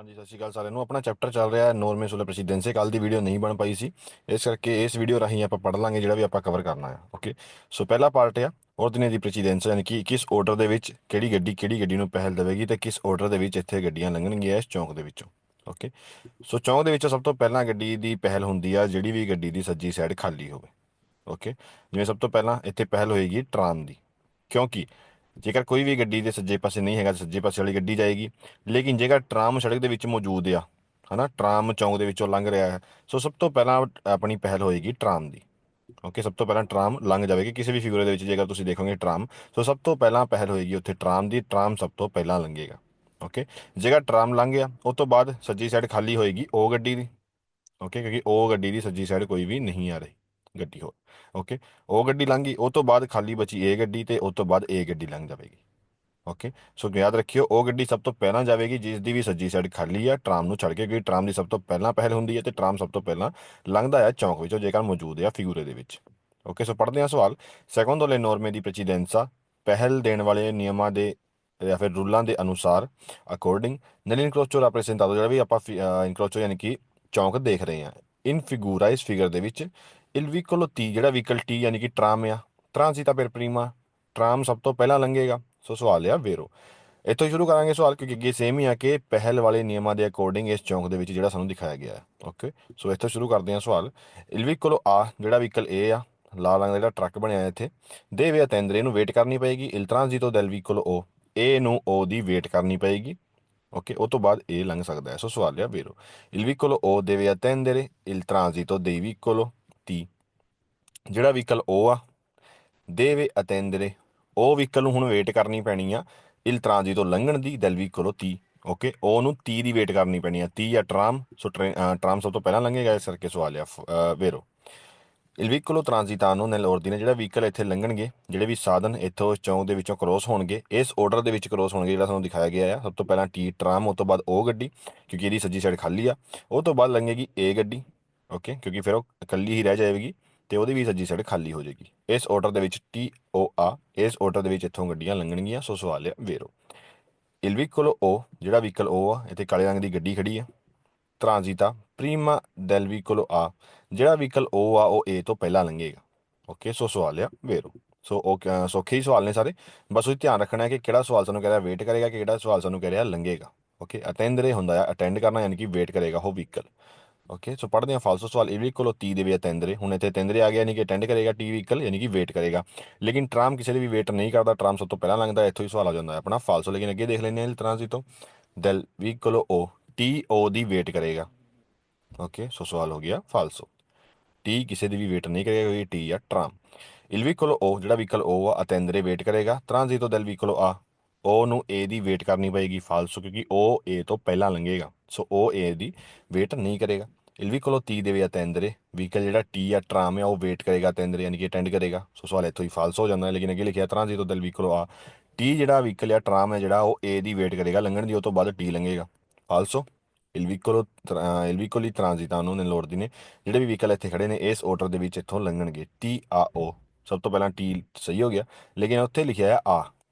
हाँ जी, सत श्री अकाल साਰਿਆਂ ਨੂੰ। ਆਪਣਾ ਚੈਪਟਰ ਚੱਲ ਰਿਹਾ ਹੈ ਨੋਰਮੇ ਸੁਲੇ ਪ੍ਰੈਸੀਡੈਂਸੀ। ਕੱਲ ਦੀ ਵੀਡੀਓ ਨਹੀਂ ਬਣ ਪਾਈ ਸੀ, ਇਸ ਕਰਕੇ ਇਸ ਵੀਡੀਓ ਰਾਹੀਂ ਆਪਾਂ ਪੜ੍ਹ ਲਾਂਗੇ ਜਿਹੜਾ ਵੀ ਆਪਾਂ ਕਵਰ ਕਰਨਾ ਹੈ। ਓਕੇ, ਸੋ ਪਹਿਲਾ ਪਾਰਟ ਆ ordine ਦੀ ਪ੍ਰੈਸੀਡੈਂਸੀ, ਯਾਨੀ ਕਿ ਕਿਸ ਆਰਡਰ ਦੇ ਵਿੱਚ ਕਿਹੜੀ ਗੱਡੀ ਨੂੰ ਪਹਿਲ ਦੇਵੇਗੀ ਤੇ ਕਿਸ ਆਰਡਰ ਦੇ ਵਿੱਚ ਇੱਥੇ ਗੱਡੀਆਂ ਲੰਘਣਗੀਆਂ ਇਸ ਚੌਂਕ ਦੇ ਵਿੱਚੋਂ। ਓਕੇ, ਸੋ ਚੌਂਕ ਦੇ ਵਿੱਚੋਂ ਸਭ ਤੋਂ ਪਹਿਲਾਂ ਗੱਡੀ ਦੀ ਪਹਿਲ ਹੁੰਦੀ ਆ ਜਿਹੜੀ ਵੀ ਗੱਡੀ ਦੀ ਸੱਜੀ ਸਾਈਡ ਖਾਲੀ ਹੋਵੇ। ਓਕੇ, ਜਿਵੇਂ ਸਭ ਤੋਂ ਪਹਿਲਾਂ ਇੱਥੇ ਪਹਿਲ ਹੋਏਗੀ ਟਰਾਮ ਦੀ, ਕਿਉਂਕਿ ਜੇਕਰ ਕੋਈ ਵੀ ਗੱਡੀ ਦੇ ਸੱਜੇ ਪਾਸੇ ਨਹੀਂ ਹੈਗਾ, ਸੱਜੇ ਪਾਸੇ ਵਾਲੀ ਗੱਡੀ ਜਾਏਗੀ। ਲੇਕਿਨ ਜੇਕਰ ਟਰਾਮ ਸੜਕ ਦੇ ਵਿੱਚ ਮੌਜੂਦ ਆ, ਹਨਾ, ਟਰਾਮ ਚੌਂਕ ਦੇ ਵਿੱਚੋਂ ਲੰਘ ਰਿਹਾ ਹੈ, ਸੋ ਸਭ ਤੋਂ ਪਹਿਲਾਂ ਆਪਣੀ ਪਹਿਲ ਹੋਏਗੀ ਟਰਾਮ ਦੀ। ਓਕੇ, ਸਭ ਤੋਂ ਪਹਿਲਾਂ ਟਰਾਮ ਲੰਘ ਜਾਵੇਗੀ ਕਿਸੇ ਵੀ ਫਿਗਰ ਦੇ ਵਿੱਚ। ਜੇਕਰ ਤੁਸੀਂ ਦੇਖੋਗੇ ਟਰਾਮ, ਸੋ ਸਭ ਤੋਂ ਪਹਿਲਾਂ ਪਹਿਲ ਹੋਏਗੀ ਉੱਥੇ ਟਰਾਮ ਦੀ। ਟਰਾਮ ਸਭ ਤੋਂ ਪਹਿਲਾਂ ਲੰਘੇਗਾ। ਓਕੇ, ਜੇਕਰ ਟਰਾਮ ਲੰਘ ਗਿਆ ਉਸ ਤੋਂ ਬਾਅਦ ਸੱਜੀ ਸਾਈਡ ਖਾਲੀ ਹੋਏਗੀ ਉਹ ਗੱਡੀ ਦੀ। ਓਕੇ, ਕਿਉਂਕਿ ਉਹ ਗੱਡੀ ਦੀ ਸੱਜੀ ਸਾਈਡ ਕੋਈ ਵੀ ਨਹੀਂ ਆ ਰਹੀ ਗੱਡੀ ਹੋਰ। ਓਕੇ, ਉਹ ਗੱਡੀ ਲੰਘ ਗਈ, ਉਹ ਤੋਂ ਬਾਅਦ ਖਾਲੀ ਬਚੀ ਇਹ ਗੱਡੀ, ਤੇ ਉਸ ਤੋਂ ਬਾਅਦ ਇਹ ਗੱਡੀ ਲੰਘ ਜਾਵੇਗੀ। ਓਕੇ, ਸੋ ਯਾਦ ਰੱਖਿਓ ਉਹ ਗੱਡੀ ਸਭ ਤੋਂ ਪਹਿਲਾਂ ਜਾਵੇਗੀ ਜਿਸ ਦੀ ਵੀ ਸੱਜੀ ਸਾਈਡ ਖਾਲੀ ਆ ਟਰਾਮ ਨੂੰ ਛੱਡ ਕੇ, ਕਿਉਂਕਿ ਟਰਾਮ ਦੀ ਸਭ ਤੋਂ ਪਹਿਲਾਂ ਪਹਿਲ ਹੁੰਦੀ ਹੈ ਤੇ ਟਰਾਮ ਸਭ ਤੋਂ ਪਹਿਲਾਂ ਲੰਘਦਾ ਹੈ ਚੌਂਕ ਵਿੱਚੋਂ ਜੇਕਰ ਮੌਜੂਦ ਆ ਫਿਗੂਰੇ ਦੇ ਵਿੱਚ। ਓਕੇ, ਸੋ ਪੜ੍ਹਦੇ ਹਾਂ ਸਵਾਲ। ਸੈਕੰਡੋ ਲੈ ਨੋਰਮੇ ਦੀ ਪ੍ਰੈਸੀਡੈਂਸਾ, ਪਹਿਲ ਦੇਣ ਵਾਲੇ ਨਿਯਮਾਂ ਦੇ ਜਾਂ ਫਿਰ ਰੂਲਾਂ ਦੇ ਅਨੁਸਾਰ, ਅਕੋਰਡਿੰਗ ਨਲ ਇਨਕਰੋਚੋ ਰਾਪਰੈਸੈਂਟਾਦੋ, ਜਿਹੜਾ ਵੀ ਆਪਾਂ ਇਨਕਰੋਚੋ ਯਾਨੀ ਕਿ ਚੌਂਕ ਦੇਖ ਰਹੇ ਹਾਂ। ਇਨ ਫਿਗੂਰਾ, ਇਸ ਫਿਗਰ ਦੇ ਵਿੱਚ ਇਲ ਵੀਕੋਲੋ ਤੀ, ਜਿਹੜਾ ਵਹੀਕਲ ਟੀ ਯਾਨੀ ਕਿ ਟਰਾਮ ਆ, ਟਰਾਂਸੀਤਾ ਪਰ ਪ੍ਰੀਮਾ, ਟਰਾਮ ਸਭ ਤੋਂ ਪਹਿਲਾਂ ਲੰਘੇਗਾ। ਸੋ ਸਵਾਲ ਆ ਵੇਰੋ। ਇੱਥੋਂ ਹੀ ਸ਼ੁਰੂ ਕਰਾਂਗੇ ਸਵਾਲ, ਕਿਉਂਕਿ ਅੱਗੇ ਸੇਮ ਹੀ ਆ ਕਿ ਪਹਿਲ ਵਾਲੇ ਨਿਯਮਾਂ ਦੇ ਅਕੋਰਡਿੰਗ ਇਸ ਚੌਂਕ ਦੇ ਵਿੱਚ ਜਿਹੜਾ ਸਾਨੂੰ ਦਿਖਾਇਆ ਗਿਆ ਹੈ। ਓਕੇ, ਸੋ ਇੱਥੋਂ ਸ਼ੁਰੂ ਕਰਦੇ ਹਾਂ ਸਵਾਲ। ਇਲ ਵੀਕੋਲੋ ਆ, ਜਿਹੜਾ ਵਹੀਕਲ ਏ ਆ, ਲਾਲ ਰੰਗ ਦਾ ਜਿਹੜਾ ਟਰੱਕ ਬਣਿਆ ਇੱਥੇ, ਦੇ ਵੇ ਅਤੈਂਦਰੇ, ਇਹਨੂੰ ਵੇਟ ਕਰਨੀ ਪਏਗੀ। ਇਲ ਟਰਾਂਜ਼ੀਟੋ ਦੈਲ ਵੀਕੋਲੋ ਓ, ਏ ਨੂੰ ਓ ਦੀ ਵੇਟ ਕਰਨੀ ਪਏਗੀ। ਓਕੇ, ਉਹ ਤੋਂ ਬਾਅਦ ਇਹ ਲੰਘ ਸਕਦਾ ਹੈ। ਸੋ ਸਵਾਲ ਆ ਵੇਰੋ। ਇਲ ਵੀਕੋਲੋ ਓ ਦੇਵੇ ਅਤੈਂਦere ਇਲ ਟਰਾਂਜ਼ੀਟੋ dei vicolo ਤੀ, ਜਿਹੜਾ ਵਹੀਕਲ ਓ ਆ, ਦੇਵੇ ਅਤੈਂਦere, ਉਹ ਵਹੀਕਲ ਨੂੰ ਹੁਣ ਵੇਟ ਕਰਨੀ ਪੈਣੀ ਆ ਇਲ ਟਰਾਂਜ਼ੀਟੋ ਲੰਘਣ ਦੀ, ਦੈਲ ਵੀਕੋਲੋ ਤੀ। ਓਕੇ, ਉਹਨੂੰ ਤੀ ਦੀ ਵੇਟ ਕਰਨੀ ਪੈਣੀ ਆ। ਤੀ ਆ ਟਰਾਮ, ਸੋ ਟਰਾਮ ਸਭ ਤੋਂ ਪਹਿਲਾਂ ਲੰਘੇਗਾ, ਇਸ ਕਰਕੇ ਸਵਾਲ ਆ ਵੇਰੋ। ਇਲ ਵੀਕੋਲੋ ਟਰਾਂਜ਼ੀਟਾਨੋ ਨੈਲ ordine, ਜਿਹੜਾ ਵਹੀਕਲ ਇੱਥੇ ਲੰਘਣਗੇ, ਜਿਹੜੇ ਵੀ ਸਾਧਨ ਇੱਥੋਂ ਚੌਂਕ ਦੇ ਵਿੱਚੋਂ ਕ੍ਰੋਸ ਹੋਣਗੇ, ਇਸ ਆਰਡਰ ਦੇ ਵਿੱਚ ਕ੍ਰੋਸ ਹੋਣਗੇ ਜਿਹੜਾ ਤੁਹਾਨੂੰ ਦਿਖਾਇਆ ਗਿਆ ਆ। ਸਭ ਤੋਂ ਪਹਿਲਾਂ ਟੀ ਟਰਾਮ, ਉਸ ਤੋਂ ਬਾਅਦ ਉਹ ਗੱਡੀ, ਕਿਉਂਕਿ ਇਹਦੀ ਸੱਜੀ ਸਾਈਡ ਖਾਲੀ ਆ। ਉਹ ਤੋਂ ਬਾਅਦ ਲੰਘੇਗੀ ਇਹ ਗੱਡੀ। ਓਕੇ, ਕਿਉਂਕਿ ਫਿਰ ਉਹ ਇਕੱਲੀ ਹੀ ਰਹਿ ਜਾਵੇਗੀ ਤੇ ਉਹਦੀ ਵੀ ਸੱਜੀ ਸਾਈਡ ਖਾਲੀ ਹੋ ਜਾਏਗੀ। ਇਸ ਆਰਡਰ ਦੇ ਵਿੱਚ ਟੀ ਓ ਆ, ਇਸ ਆਰਡਰ ਦੇ ਵਿੱਚ ਇੱਥੋਂ ਗੱਡੀਆਂ ਲੰਘਣਗੀਆਂ। ਸੋ ਸਵਾਲ ਆ ਵੇਰੋ। ਇਲ ਵੀਕੋਲੋ ਓ, ਜਿਹੜਾ ਵਹੀਕਲ ਓ ਆ, ਇੱਥੇ ਕਾਲੇ ਰੰਗ ਦੀ ਗੱਡੀ ਖੜੀ ਆ। ਟਰਾਂਜ਼ੀਤਾ ਪ੍ਰੀਮਾ ਦੈਲ ਵੀਕੋਲੋ ਆ, ਜਿਹੜਾ ਵਹੀਕਲ ਓ ਆ ਉਹ ਏ ਤੋਂ ਪਹਿਲਾਂ ਲੰਘੇਗਾ। ਓਕੇ, ਸੋ ਸਵਾਲ ਆ ਵੇਰੋ। ਸੋ ਸੌਖੇ ਹੀ ਸਵਾਲ ਨੇ ਸਾਰੇ, ਬਸ ਉਹ ਧਿਆਨ ਰੱਖਣਾ ਹੈ ਕਿ ਕਿਹੜਾ ਸਵਾਲ ਸਾਨੂੰ ਕਹਿ ਰਿਹਾ ਵੇਟ ਕਰੇਗਾ, ਕਿ ਕਿਹੜਾ ਸਵਾਲ ਸਾਨੂੰ ਕਹਿ ਰਿਹਾ ਲੰਘੇਗਾ। ਓਕੇ, ਅਟੈਂਡਰੇ ਹੁੰਦਾ ਆ ਅਟੈਂਡ ਕਰਨਾ, ਯਾਨੀ ਕਿ ਵੇਟ ਕਰੇਗਾ ਉਹ ਵਹੀਕਲ। ਓਕੇ, ਸੋ ਪੜ੍ਹਦੇ ਹਾਂ ਫਾਲਸੋ ਸਵਾਲ। ਇਲ ਵੀਕੋਲੋ ਤੀ ਦੇਵੇ ਅਟੈਂਡਰੇ, ਹੁਣ ਇੱਥੇ ਅਟੈਂਡਰੇ ਆ ਗਿਆ, ਯਾਨੀ ਕਿ ਅਟੈਂਡ ਕਰੇਗਾ ਟੀ ਵਹੀਕਲ, ਯਾਨੀ ਕਿ ਵੇਟ ਕਰੇਗਾ। ਲੇਕਿਨ ਟਰਾਮ ਕਿਸੇ ਦੀ ਵੀ ਵੇਟ ਨਹੀਂ ਕਰਦਾ, ਟਰਾਮ ਸਭ ਤੋਂ ਪਹਿਲਾਂ ਲੰਘਦਾ। ਇੱਥੋਂ ਹੀ ਸਵਾਲ ਆ ਜਾਂਦਾ ਹੈ ਆਪਣਾ ਫਾਲਸੋ। ਲੇਕਿਨ ਅੱਗੇ ਦੇਖ ਲੈਂਦੇ ਹਾਂ ਟਰਾਂਜ਼ੀਟੋ ਦੈਲ ਵੀਕੋਲੋ ਓ, ਟੀ ਓ ਦੀ ਵੇਟ ਕਰੇਗਾ। ਓਕੇ, ਸੋ ਸਵਾਲ ਹੋ ਗਿਆ ਫਾਲਸੋ। ਟੀ ਕਿਸੇ ਦੀ ਵੀ ਵੇਟ ਨਹੀਂ ਕਰੇਗਾ, ਕਿਉਂਕਿ ਟੀ ਆ ਟਰਾਮ। ਇਲ ਵੀਕੋਲੋ ਓ, ਜਿਹੜਾ ਵਹੀਕਲ ਓ ਆ, ਅਤੈਂਦਰੇ ਵੇਟ ਕਰੇਗਾ। ਟਰਾਂਜ਼ੀਟੋ ਦੈਲ ਵੀਕੋਲੋ ਆ, ਉਹ ਨੂੰ ਏ ਦੀ ਵੇਟ ਕਰਨੀ ਪਏਗੀ। ਫਾਲਸੋ, ਕਿਉਂਕਿ ਉਹ ਏ ਤੋਂ ਪਹਿਲਾਂ ਲੰਘੇਗਾ, ਸੋ ਉਹ ਏ ਦੀ ਵੇਟ ਨਹੀਂ ਕਰੇਗਾ। ਇਲ ਵੀਕੋਲੋ ਤੀ ਦੇਵੇ ਅਤੈਂਦਰੇ, ਵਹੀਕਲ ਜਿਹੜਾ ਟੀ ਆ ਟਰਾਮ ਆ, ਉਹ ਵੇਟ ਕਰੇਗਾ ਅਤੈਂਦਰੇ, ਯਾਨੀ ਕਿ ਅਟੈਂਡ ਕਰੇਗਾ। ਸੋ ਸਵਾਲ ਇੱਥੋਂ ਹੀ ਫਾਲਸੋ ਹੋ ਜਾਂਦਾ ਹੈ। ਲੇਕਿਨ ਅੱਗੇ ਲਿਖਿਆ ਟਰਾਂਜ਼ੀਟੋ ਦੈਲ ਵੀਕੋਲੋ ਆ, ਟੀ ਜਿਹੜਾ ਵਹੀਕਲ ਆ ਟਰਾਮ ਹੈ ਜਿਹੜਾ, ਉਹ ਏ ਦੀ ਵੇਟ ਕਰੇਗਾ ਲੰਘਣ ਦੀ, ਉਹ ਤੋਂ ਬਾਅਦ ਟੀ ਲੰਘੇਗਾ। ਫਾਲਸੋ। ਇਲ ਵੀਕੋਲੀ ਟਰਾਂਜ਼ੀਟਾਨੋ ਨੈਲ ordine, ਜਿਹੜੇ ਵੀ ਵਹੀਕਲ ਇੱਥੇ ਖੜੇ ਨੇ ਇਸ ਆਰਡਰ ਦੇ ਵਿੱਚ ਇੱਥੋਂ ਲੰਘਣਗੇ। ਟੀ ਆ ਓ, ਸਭ ਤੋਂ ਪਹਿਲਾਂ ਟੀ ਸਹੀ ਹੋ ਗਿਆ, ਲੇਕਿਨ ਉੱਥੇ ਲਿਖਿਆ ਹੈ ਆ,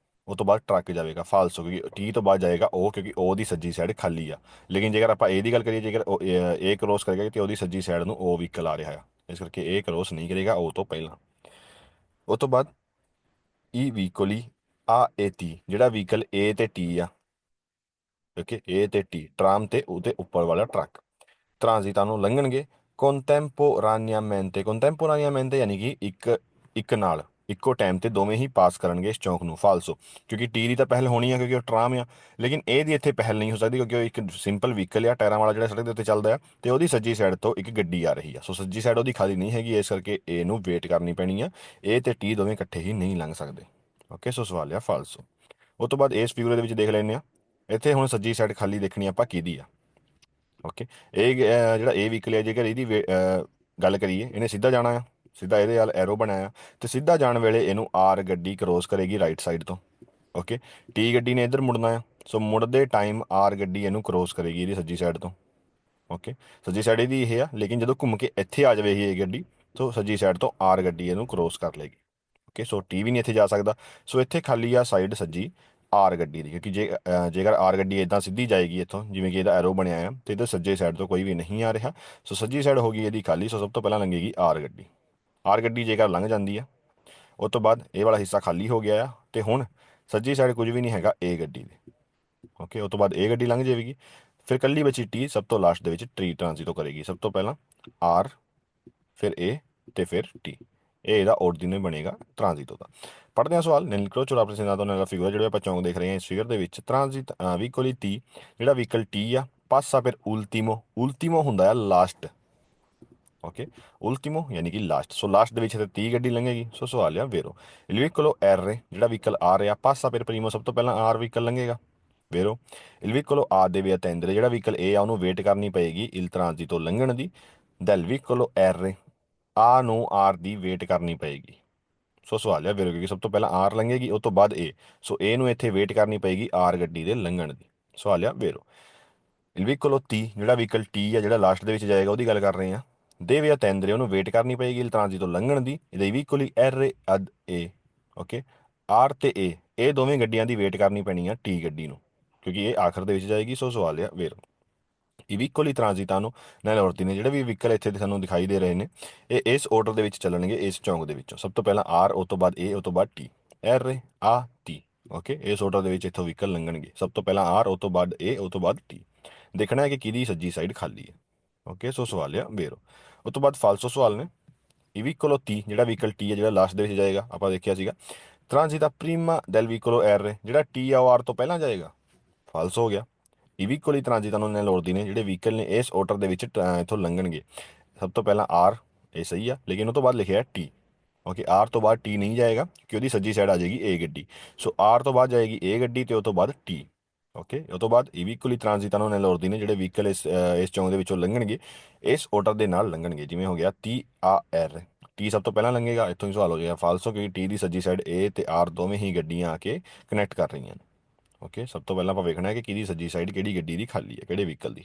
ਉਹ ਤੋਂ ਬਾਅਦ ਟਰੱਕ ਜਾਵੇਗਾ। ਫਾਲਸੋ, ਕਿਉਂਕਿ ਟੀ ਤੋਂ ਬਾਅਦ ਜਾਏਗਾ ਉਹ, ਕਿਉਂਕਿ ਉਹ ਦੀ ਸੱਜੀ ਸਾਈਡ ਖਾਲੀ ਆ। ਲੇਕਿਨ ਜੇਕਰ ਆਪਾਂ ਇਹ ਦੀ ਗੱਲ ਕਰੀਏ, ਜੇਕਰ ਇਹ ਕ੍ਰੋਸ ਕਰੇਗਾ ਤੇ ਉਹਦੀ ਸੱਜੀ ਸਾਈਡ ਨੂੰ ਉਹ ਵਹੀਕਲ ਆ ਰਿਹਾ ਆ, ਇਸ ਕਰਕੇ ਇਹ ਕ੍ਰੋਸ ਨਹੀਂ ਕਰੇਗਾ ਉਹ ਤੋਂ ਪਹਿਲਾਂ। ਉਹ ਤੋਂ ਬਾਅਦ ਈ ਵੀਕੋਲੀ ਆ ਏ ਟੀ, ਜਿਹੜਾ ਵਹੀਕਲ ਏ ਤੇ ਟੀ ਆ, ਓਕੇ, ਏ ਤੇ ਟੀ ਟਰਾਮ ਤੇ ਉਹਦੇ ਉੱਪਰ ਵਾਲਾ ਟਰੱਕ, ਟਰਾਂਜ਼ੀਟਾਂ ਨੂੰ ਲੰਘਣਗੇ ਕੰਟੈਂਪੋਰਾਨੀਆਮੈਂਟੇ, ਯਾਨੀ ਕਿ ਇੱਕ ਇੱਕ ਨਾਲ ਇੱਕੋ ਟਾਈਮ ਤੇ ਦੋਵੇਂ ਹੀ ਪਾਸ ਕਰਨਗੇ ਇਸ ਚੌਂਕ ਨੂੰ। ਫਾਲਸੋ, ਕਿਉਂਕਿ ਟੀ ਦੀ ਤਾਂ ਪਹਿਲ ਹੋਣੀ ਆ ਕਿਉਂਕਿ ਉਹ ਟਰਾਮ ਆ, ਲੇਕਿਨ ਇਹ ਦੀ ਇੱਥੇ ਪਹਿਲ ਨਹੀਂ ਹੋ ਸਕਦੀ ਕਿਉਂਕਿ ਉਹ ਇੱਕ ਸਿੰਪਲ ਵਹੀਕਲ ਆ ਟਾਇਰਾਂ ਵਾਲਾ, ਜਿਹੜਾ ਸੜਕ ਦੇ ਉੱਤੇ ਚੱਲਦਾ ਆ, ਤੇ ਉਹਦੀ ਸੱਜੀ ਸਾਈਡ ਤੋਂ ਇੱਕ ਗੱਡੀ ਆ ਰਹੀ ਆ। ਸੋ ਸੱਜੀ ਸਾਈਡ ਉਹਦੀ ਖਾਲੀ ਨਹੀਂ ਹੈਗੀ, ਇਸ ਕਰਕੇ ਏ ਨੂੰ ਵੇਟ ਕਰਨੀ ਪੈਣੀ ਆ। ਏ ਤੇ ਟੀ ਦੋਵੇਂ ਇਕੱਠੇ ਹੀ ਨਹੀਂ ਲੰਘ ਸਕਦੇ। ਓਕੇ, ਸੋ ਸਵਾਲ ਆ ਫਾਲਸੋ। ਉਹ ਤੋਂ ਬਾਅਦ ਇਸ ਫਿਗਰ ਦੇ ਵਿੱਚ ਦੇਖ ਲੈਂਦੇ ਆ, ਇੱਥੇ ਹੁਣ ਸੱਜੀ ਸਾਈਡ ਖਾਲੀ ਦੇਖਣੀ ਆਪਾਂ ਕਿਹਦੀ ਆ। ਓਕੇ, ਇਹ ਜਿਹੜਾ ਇਹ ਵਹੀਕਲ ਹੈ, ਜੇਕਰ ਇਹਦੀ ਗੱਲ ਕਰੀਏ, ਇਹਨੇ ਸਿੱਧਾ ਜਾਣਾ ਆ, ਸਿੱਧਾ ਇਹਦੇ ਨਾਲ ਐਰੋ ਬਣਾਇਆ, ਤੇ ਸਿੱਧਾ ਜਾਣ ਵੇਲੇ ਇਹਨੂੰ ਆਰ ਗੱਡੀ ਕ੍ਰੋਸ ਕਰੇਗੀ ਰਾਈਟ ਸਾਈਡ ਤੋਂ। ਓਕੇ, ਟੀ ਗੱਡੀ ਨੇ ਇੱਧਰ ਮੁੜਨਾ ਆ, ਸੋ ਮੁੜਦੇ ਟਾਈਮ ਆਰ ਗੱਡੀ ਇਹਨੂੰ ਕ੍ਰੋਸ ਕਰੇਗੀ ਇਹਦੀ ਸੱਜੀ ਸਾਈਡ ਤੋਂ। ਓਕੇ, ਸੱਜੀ ਸਾਈਡ ਇਹਦੀ ਇਹ ਆ, ਲੇਕਿਨ ਜਦੋਂ ਘੁੰਮ ਕੇ ਇੱਥੇ ਆ ਜਾਵੇਗੀ ਇਹ ਗੱਡੀ, ਸੋ ਸੱਜੀ ਸਾਈਡ ਤੋਂ ਆਰ ਗੱਡੀ ਇਹਨੂੰ ਕ੍ਰੋਸ ਕਰ ਲਏਗੀ। ਓਕੇ, ਸੋ ਟੀ ਵੀ ਨਹੀਂ ਇੱਥੇ ਜਾ ਸਕਦਾ, ਸੋ ਇੱਥੇ ਖਾਲੀ ਆ ਸਾਈਡ ਸੱਜੀ, ਆਰ ਗੱਡੀ ਦੀ, ਕਿਉਂਕਿ ਜੇਕਰ ਆਰ ਗੱਡੀ ਇਦਾਂ ਸਿੱਧੀ ਜਾਏਗੀ ਇੱਥੋਂ, ਜਿਵੇਂ ਕਿ ਇਹਦਾ ਐਰੋ ਬਣਿਆ ਆ, ਤੇ ਇਹਦੇ ਸੱਜੇ ਸਾਈਡ ਤੋਂ ਕੋਈ ਵੀ ਨਹੀਂ ਆ ਰਿਹਾ। ਸੋ ਸੱਜੀ ਸਾਈਡ ਹੋ ਗਈ ਇਹਦੀ ਖਾਲੀ। ਸੋ ਸਭ ਤੋਂ ਪਹਿਲਾਂ ਲੰਘੇਗੀ ਆਰ ਗੱਡੀ। ਆਰ ਗੱਡੀ ਜੇਕਰ ਲੰਘ ਜਾਂਦੀ ਆ, ਉਸ ਤੋਂ ਬਾਅਦ ਇਹ ਵਾਲਾ ਹਿੱਸਾ ਖਾਲੀ ਹੋ ਗਿਆ ਆ, ਤੇ ਹੁਣ ਸੱਜੀ ਸਾਈਡ ਕੁਝ ਵੀ ਨਹੀਂ ਹੈਗਾ ਏ ਗੱਡੀ ਦੇ। ਓਕੇ, ਉਸ ਤੋਂ ਬਾਅਦ ਏ ਗੱਡੀ ਲੰਘ ਜਾਵੇਗੀ। ਫਿਰ ਕੱਲੀ ਬਚੀ ਟੀ, ਸਭ ਤੋਂ ਲਾਸਟ ਦੇ ਵਿੱਚ ਟੀ ਟ੍ਰਾਂਜ਼ਿਟ ਕਰੇਗੀ। ਸਭ ਤੋਂ ਪਹਿਲਾਂ ਆਰ, ਫਿਰ ਏ, ਤੇ ਫਿਰ ਟੀ। ਇਹ ਇਹਦਾ ordinal ਬਣੇਗਾ ਟ੍ਰਾਂਜ਼ਿਟੋ ਦਾ। ਪੜ੍ਹਦੇ ਹਾਂ ਸਵਾਲ। ਨਿਕਲੋ 84% ਤੋਂ ਨਾਲ ਫਿਗਰ ਜਿਹੜੇ ਆਪਾਂ ਚੌਂਕ ਦੇਖ ਰਹੇ ਹਾਂ ਇਸ ਫਿਗਰ ਦੇ ਵਿੱਚ, ਟ੍ਰਾਂਜ਼ਿਟ ਵੀਕੋਲੀ ਟੀ, ਜਿਹੜਾ ਵਹੀਕਲ ਟੀ ਆ, ਪਾਸਾ ਫਿਰ ਉਲਟੀਮੋ। ਉਲਟੀਮੋ ਹੁੰਦਾ ਆ ਲਾਸਟ। ਓਕੇ, ਉਲਟੀਮੋ ਯਾਨੀ ਕਿ ਲਾਸਟ। ਸੋ ਲਾਸਟ ਦੇ ਵਿੱਚ ਤੇ 30 ਗੱਡੀ ਲੰਘੇਗੀ। ਸੋ ਸਵਾਲ ਆ ਵੇਰੋ il vicolo R, ਜਿਹੜਾ ਵਹੀਕਲ ਆ ਰਿਹਾ, ਪਾਸਾ ਫਿਰ ਪ੍ਰੀਮੋ, ਸਭ ਤੋਂ ਪਹਿਲਾਂ ਆਰ ਵਹੀਕਲ ਲੰਘੇਗਾ। ਵੇਰੋ il vicolo A deve attendere, ਜਿਹੜਾ ਵਹੀਕਲ ਏ ਆ ਉਹਨੂੰ ਵੇਟ ਕਰਨੀ ਪਏਗੀ il transito ਲੰਘਣ ਦੀ। del vicolo R, ਆ ਨੂੰ ਆਰ ਦੀ ਵੇਟ ਕਰਨੀ ਪਏਗੀ। ਸੋ ਸਵਾਲ ਆ ਵੇਰੋ, ਕਿਉਂਕਿ ਸਭ ਤੋਂ ਪਹਿਲਾਂ ਆਰ ਲੰਘੇਗੀ, ਉਸ ਤੋਂ ਬਾਅਦ ਏ। ਸੋ ਏ ਨੂੰ ਇੱਥੇ ਵੇਟ ਕਰਨੀ ਪਏਗੀ ਆਰ ਗੱਡੀ ਦੇ ਲੰਘਣ ਦੀ। ਸਵਾਲ ਆ ਵੇਰੋ il vicolo T, ਜਿਹੜਾ ਵਹੀਕਲ ਟੀ ਆ, ਜਿਹੜਾ ਲਾਸਟ ਦੇ ਵਿੱਚ ਜਾਏਗਾ, ਉਹਦੀ ਗੱਲ ਕਰ ਰਹੇ ਆ। ਦੇਵੇ attendere, ਉਹਨੂੰ ਵੇਟ ਕਰਨੀ ਪਏਗੀ il transito ਲੰਘਣ ਦੀ। dei vicoli R ad E, okay, R ਤੇ ਏ, ਇਹ ਦੋਵੇਂ ਗੱਡੀਆਂ ਦੀ ਵੇਟ ਕਰਨੀ ਪੈਣੀ ਆ ਟੀ ਗੱਡੀ ਨੂੰ, ਕਿਉਂਕਿ ਇਹ ਆਖਰ ਦੇ ਵਿੱਚ ਜਾਏਗੀ। ਸੋ ਸਵਾਲ ਆ ਵੇਰੋ i vicoli transitano nelle ordine, ਜਿਹੜੇ ਵੀ ਵਹੀਕਲ ਇੱਥੇ ਸਾਨੂੰ ਦਿਖਾਈ ਦੇ ਰਹੇ ਨੇ, ਇਹ ਇਸ ਆਰਡਰ ਦੇ ਵਿੱਚ ਚੱਲਣਗੇ ਇਸ ਚੌਂਕ ਦੇ ਵਿੱਚੋਂ। ਸਭ ਤੋਂ ਪਹਿਲਾਂ ਆਰ, ਉਸ ਤੋਂ ਬਾਅਦ ਏ, ਉਸ ਤੋਂ ਬਾਅਦ T. R A T, okay, ਇਸ ਆਰਡਰ ਦੇ ਵਿੱਚ ਇੱਥੋਂ ਵਹੀਕਲ ਲੰਘਣਗੇ। ਸਭ ਤੋਂ ਪਹਿਲਾਂ ਆਰ, ਉਸ ਤੋਂ ਬਾਅਦ ਏ, ਉਸ ਤੋਂ ਬਾਅਦ ਟੀ। ਦੇਖਣਾ ਹੈ ਕਿ ਕਿਹਦੀ ਸੱਜੀ ਸਾਈਡ ਖਾਲੀ ਹੈ। ਓਕੇ, ਸੋ ਸਵਾਲ ਆ ਵੇਰੋ। ਉਸ ਤੋਂ ਬਾਅਦ ਫਾਲਸੋ ਸਵਾਲ ਨੇ। ਇਹ ਵੀਕੋਲੋ ਟੀ, ਜਿਹੜਾ ਵਹੀਕਲ ਟੀ ਹੈ, ਜਿਹੜਾ ਲਾਸਟ ਦੇ ਵਿੱਚ ਜਾਏਗਾ, ਆਪਾਂ ਦੇਖਿਆ ਸੀਗਾ। ਟ੍ਰਾਂਜ਼ਿਟਾ ਪ੍ਰੀਮਾ ਦੈਲ ਵੀਕੋਲੋ ਐਰ, ਜਿਹੜਾ ਟੀ ਆ ਉਹ ਆਰ ਤੋਂ ਪਹਿਲਾਂ ਜਾਏਗਾ। ਫਾਲਸ ਹੋ ਗਿਆ। ਇਹ ਵੀਕੋਲੀ ਟ੍ਰਾਂਜ਼ਿਟਾ ਨੂੰ ਨੇ ਲੋੜਦੀ ਨੇ, ਜਿਹੜੇ ਵਹੀਕਲ ਨੇ ਇਸ ਆਰਡਰ ਦੇ ਵਿੱਚ ਇੱਥੋਂ ਲੰਘਣਗੇ। ਸਭ ਤੋਂ ਪਹਿਲਾਂ ਆਰ, ਇਹ ਸਹੀ ਆ, ਲੇਕਿਨ ਉਹ ਤੋਂ ਬਾਅਦ ਲਿਖਿਆ ਟੀ। ਓਕੇ, ਆਰ ਤੋਂ ਬਾਅਦ ਟੀ ਨਹੀਂ ਜਾਏਗਾ, ਕਿਉਂਕਿ ਉਹਦੀ ਸੱਜੀ ਸਾਈਡ ਆ ਜਾਏਗੀ ਏ ਗੱਡੀ। ਸੋ ਆਰ ਤੋਂ ਬਾਅਦ ਜਾਏਗੀ ਏ ਗੱਡੀ, ਤੇ ਉਹ ਤੋਂ ਬਾਅਦ ਟੀ। ਓਕੇ, ਉਹ ਤੋਂ ਬਾਅਦ ਇਹ ਵੀਕੋਲੀ ਟ੍ਰਾਂਜ਼ਿਟਾ ਨੂੰ ਨੇ ਲੋੜਦੀ ਨੇ, ਜਿਹੜੇ ਵਹੀਕਲ ਇਸ ਚੌਂਕ ਦੇ ਵਿੱਚੋਂ ਲੰਘਣਗੇ, ਇਸ ਆਰਡਰ ਦੇ ਨਾਲ ਲੰਘਣਗੇ। ਜਿਵੇਂ ਹੋ ਗਿਆ ਟੀ ਆ ਐਰ, ਟੀ ਸਭ ਤੋਂ ਪਹਿਲਾਂ ਲੰਘੇਗਾ। ਇੱਥੋਂ ਹੀ ਸਵਾਲ ਹੋ ਜਾਏਗਾ ਫਾਲਸੋ, ਕਿਉਂਕਿ ਟੀ ਦੀ ਸੱਜੀ ਸਾਈਡ ਏ ਤੇ ਆਰ ਦੋਵੇਂ ਹੀ ਗੱਡੀਆਂ ਆ ਕੇ ਕਨੈਕਟ ਕਰ ਰਹੀਆਂ ਨੇ। ਓਕੇ, ਸਭ ਤੋਂ ਪਹਿਲਾਂ ਆਪਾਂ ਵੇਖਣਾ ਹੈ ਕਿ ਕਿਹਦੀ ਸੱਜੀ ਸਾਈਡ ਕਿਹੜੀ ਗੱਡੀ ਦੀ ਖਾਲੀ ਹੈ, ਕਿਹੜੇ ਵਹੀਕਲ ਦੀ।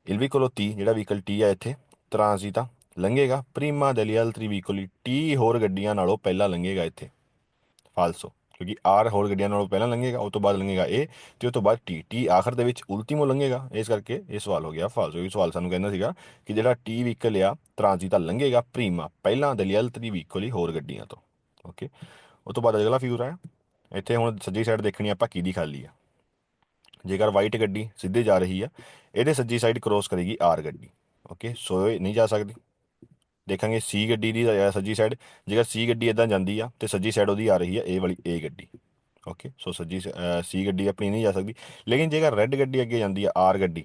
il vicolo ਟੀ, ਜਿਹੜਾ ਵਹੀਕਲ ਟੀ ਆ ਇੱਥੇ ਟ੍ਰਾਂਜ਼ਿਟਾ ਲੰਘੇਗਾ ਪ੍ਰੀਮਾ degli altri vicoli, ਟੀ ਹੋਰ ਗੱਡੀਆਂ ਨਾਲੋਂ ਪਹਿਲਾਂ ਲੰਘੇਗਾ ਇੱਥੇ। ਫਾਲਸੋ, ਕਿਉਂਕਿ ਆਰ ਹੋਰ ਗੱਡੀਆਂ ਨਾਲੋਂ ਪਹਿਲਾਂ ਲੰਘੇਗਾ, ਉਸ ਤੋਂ ਬਾਅਦ ਲੰਘੇਗਾ ਏ, ਤੇ ਉਸ ਤੋਂ ਬਾਅਦ ਟੀ। ਟੀ ਆਖਰ ਦੇ ਵਿੱਚ ਉਲਟੀਮੋ ਲੰਘੇਗਾ, ਇਸ ਕਰਕੇ ਇਹ ਸਵਾਲ ਹੋ ਗਿਆ ਫਾਲਸੋ। ਇਹ ਸਵਾਲ ਸਾਨੂੰ ਕਹਿੰਦਾ ਸੀਗਾ ਕਿ ਜਿਹੜਾ ਟੀ ਵਹੀਕਲ ਆ ਟ੍ਰਾਂਜ਼ਿਟਾ ਲੰਘੇਗਾ ਪ੍ਰੀਮਾ, ਪਹਿਲਾਂ degli altri vicoli, ਹੋਰ ਗੱਡੀਆਂ ਤੋਂ। ਓਕੇ, ਉਸ ਤੋਂ ਬਾਅਦ ਅਗਲਾ ਫਿਗਰ ਹੈ। ਇੱਥੇ ਹੁਣ ਸੱਜੀ ਸਾਈਡ ਦੇਖਣੀ ਆਪਾਂ ਕਿਹਦੀ ਖਾਲੀ ਆ। ਜੇਕਰ ਵਾਈਟ ਗੱਡੀ ਸਿੱਧੇ ਜਾ ਰਹੀ ਆ, ਇਹਦੇ ਸੱਜੀ ਸਾਈਡ ਕ੍ਰੋਸ ਕਰੇਗੀ ਆਰ ਗੱਡੀ। ਓਕੇ, ਸੋ ਇਹ ਨਹੀਂ ਜਾ ਸਕਦੀ। ਦੇਖਾਂਗੇ ਸੀ ਗੱਡੀ ਦੀ ਸੱਜੀ ਸਾਈਡ, ਜੇਕਰ ਸੀ ਗੱਡੀ ਇਦਾਂ ਜਾਂਦੀ ਆ ਤੇ ਸੱਜੀ ਸਾਈਡ ਉਹਦੀ ਆ ਰਹੀ ਆ ਇਹ ਵਾਲੀ ਏ ਗੱਡੀ। ਓਕੇ, ਸੋ ਸੱਜੀ ਸੀ ਗੱਡੀ ਆਪਣੀ ਨਹੀਂ ਜਾ ਸਕਦੀ। ਲੇਕਿਨ ਜੇਕਰ ਰੈੱਡ ਗੱਡੀ ਅੱਗੇ ਜਾਂਦੀ ਆ ਆਰ ਗੱਡੀ,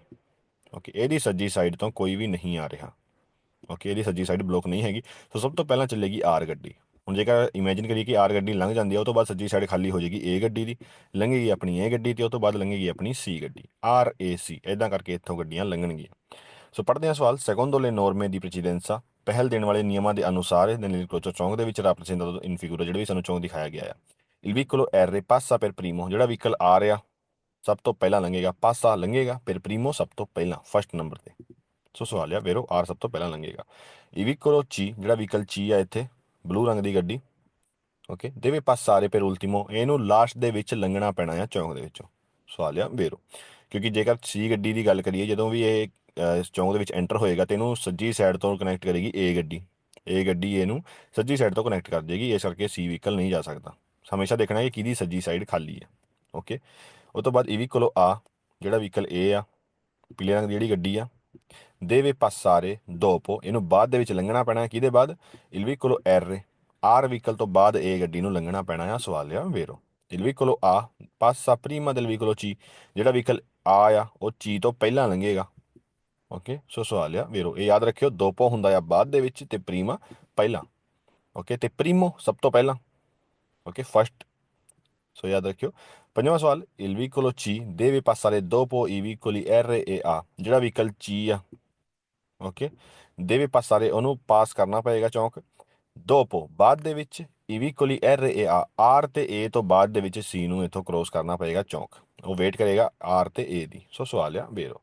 ਓਕੇ, ਇਹਦੀ ਸੱਜੀ ਸਾਈਡ ਤੋਂ ਕੋਈ ਵੀ ਨਹੀਂ ਆ ਰਿਹਾ। ਓਕੇ, ਇਹਦੀ ਸੱਜੀ ਸਾਈਡ ਬਲੋਕ ਨਹੀਂ ਹੈਗੀ। ਸੋ ਸਭ ਤੋਂ ਪਹਿਲਾਂ ਚੱਲੇਗੀ ਆਰ ਗੱਡੀ। ਹੁਣ ਜੇਕਰ ਇਮੇਜਿਨ ਕਰੀਏ ਕਿ ਆਰ ਗੱਡੀ ਲੰਘ ਜਾਂਦੀ ਹੈ, ਉਹ ਤੋਂ ਬਾਅਦ ਸੱਜੀ ਸਾਈਡ ਖਾਲੀ ਹੋ ਜਾਏਗੀ ਏ ਗੱਡੀ ਦੀ, ਲੰਘੇਗੀ ਆਪਣੀ ਏ ਗੱਡੀ, ਤੇ ਉਹ ਤੋਂ ਬਾਅਦ ਲੰਘੇਗੀ ਆਪਣੀ ਸੀ ਗੱਡੀ। ਆਰ ਏ ਸੀ, ਇਦਾਂ ਕਰਕੇ ਇੱਥੋਂ ਗੱਡੀਆਂ ਲੰਘਣਗੀਆਂ। ਸੋ ਪੜ੍ਹਦੇ ਹਾਂ ਸਵਾਲ। ਸੈਕੰਡੋ ਲੈ ਨੋਰਮੇ ਦੀ ਪ੍ਰੈਸੀਡੈਂਸਾ, ਪਹਿਲ ਦੇਣ ਵਾਲੇ ਨਿਯਮਾਂ ਦੇ ਅਨੁਸਾਰ ਨੇਲ ਕ੍ਰੋਚੋ ਚੌਂਕ ਦੇ ਵਿੱਚ ਰਾਪਰੈਜ਼ੈਂਟੇਟਿਵ ਇਨ ਫਿਗੂਰੋ, ਜਿਹੜੇ ਵੀ ਸਾਨੂੰ ਚੌਂਕ ਦਿਖਾਇਆ ਗਿਆ ਆ। il vicolo R ਪਾਸਾ per primo, ਜਿਹੜਾ ਵਹੀਕਲ ਆ ਰਿਹਾ ਸਭ ਤੋਂ ਪਹਿਲਾਂ ਲੰਘੇਗਾ। ਪਾਸਾ ਲੰਘੇਗਾ per primo, ਸਭ ਤੋਂ ਪਹਿਲਾਂ, ਫਸਟ ਨੰਬਰ ਤੇ। ਸੋ ਸਵਾਲ ਆ ਵੇਰੋ ਆਰ ਸਭ ਤੋਂ ਪਹਿਲਾਂ ਲੰਘੇਗਾ। il vicolo C, ਜਿਹੜਾ ਵਹੀਕਲ ਚੀ ਆ ਇੱਥੇ ਬਲੂ ਰੰਗ ਦੀ ਗੱਡੀ, ਓਕੇ, ਦੇਵੇ ਪਾਸਾਰੇ per ultimo, ਇਹਨੂੰ ਲਾਸਟ ਦੇ ਵਿੱਚ ਲੰਘਣਾ ਪੈਣਾ ਆ ਚੌਂਕ ਦੇ ਵਿੱਚੋਂ। ਸਵਾਲ ਆ ਵੇਰੋ, ਕਿਉਂਕਿ ਜੇਕਰ ਸੀ ਗੱਡੀ ਦੀ ਗੱਲ ਕਰੀਏ, ਜਦੋਂ ਵੀ ਇਹ ਇਸ ਚੌਂਕ ਦੇ ਵਿੱਚ ਐਂਟਰ ਹੋਏਗਾ ਤੇ ਇਹਨੂੰ ਸੱਜੀ ਸਾਈਡ ਤੋਂ ਕਨੈਕਟ ਕਰੇਗੀ ਏ ਗੱਡੀ। ਏ ਗੱਡੀ ਇਹਨੂੰ ਸੱਜੀ ਸਾਈਡ ਤੋਂ ਕਨੈਕਟ ਕਰ ਦੇਗੀ, ਇਸ ਕਰਕੇ ਸੀ ਵਹੀਕਲ ਨਹੀਂ ਜਾ ਸਕਦਾ। ਹਮੇਸ਼ਾ ਦੇਖਣਾ ਕਿ ਕਿਹਦੀ ਸੱਜੀ ਸਾਈਡ ਖਾਲੀ ਹੈ। ਓਕੇ, ਉਹ ਤੋਂ ਬਾਅਦ ਇਹ ਵੀ ਕੋਲੋਂ ਆ, ਜਿਹੜਾ ਵਹੀਕਲ ਏ ਆ, ਪੀਲੇ ਰੰਗ ਦੀ ਜਿਹੜੀ ਗੱਡੀ ਆ, ਦੇਵੇ ਪਾਸਾਰੇ ਦੋਪੋ, ਇਹਨੂੰ ਬਾਅਦ ਦੇ ਵਿੱਚ ਲੰਘਣਾ ਪੈਣਾ। ਕਿਹਦੇ ਬਾਅਦ? il vicolo R, R vehicle ਤੋਂ ਬਾਅਦ ਏ ਗੱਡੀ ਨੂੰ ਲੰਘਣਾ ਪੈਣਾ ਆ। ਸਵਾਲ ਆ ਵੇਰੋ il vicolo A passa prima del vicolo C, ਜਿਹੜਾ ਵਹੀਕਲ ਆ ਉਹ ਚੀ ਤੋਂ ਪਹਿਲਾਂ ਲੰਘੇਗਾ। ਓਕੇ, ਸੋ ਸਵਾਲ ਆ ਵੇਰੋ, ਇਹ ਯਾਦ ਰੱਖਿਓ, ਦੋਪੋ ਹੁੰਦਾ ਆ ਬਾਅਦ ਦੇ ਵਿੱਚ ਤੇ ਪ੍ਰੀਮਾ ਪਹਿਲਾਂ। ਓਕੇ, ਤੇ ਪ੍ਰੀਮੋ ਸਭ ਤੋਂ ਪਹਿਲਾਂ। Okay, first. ਸੋ ਯਾਦ ਰੱਖਿਓ। ਪੰਜਵਾਂ ਸਵਾਲ il vicolo C deve passare dopo i vicoli R e A, ਜਿਹੜਾ ਵਹੀਕਲ ਚੀ ਆ, ਓਕੇ, ਦੇਵੇ ਪਾਸਾਰੇ, ਉਹਨੂੰ ਪਾਸ ਕਰਨਾ ਪਏਗਾ ਚੌਂਕ। ਦੋਪੋ ਬਾਅਦ ਦੇ ਵਿੱਚ, ਈ vicoli R e A, R ਤੇ ਏ ਤੋਂ ਬਾਅਦ ਦੇ ਵਿੱਚ ਸੀ ਨੂੰ ਇੱਥੋਂ ਕ੍ਰੋਸ ਕਰਨਾ ਪਏਗਾ ਚੌਂਕ। ਉਹ ਵੇਟ ਕਰੇਗਾ ਆਰ ਤੇ ਏ ਦੀ। ਸੋ ਸਵਾਲ ਆ ਵੇਰੋ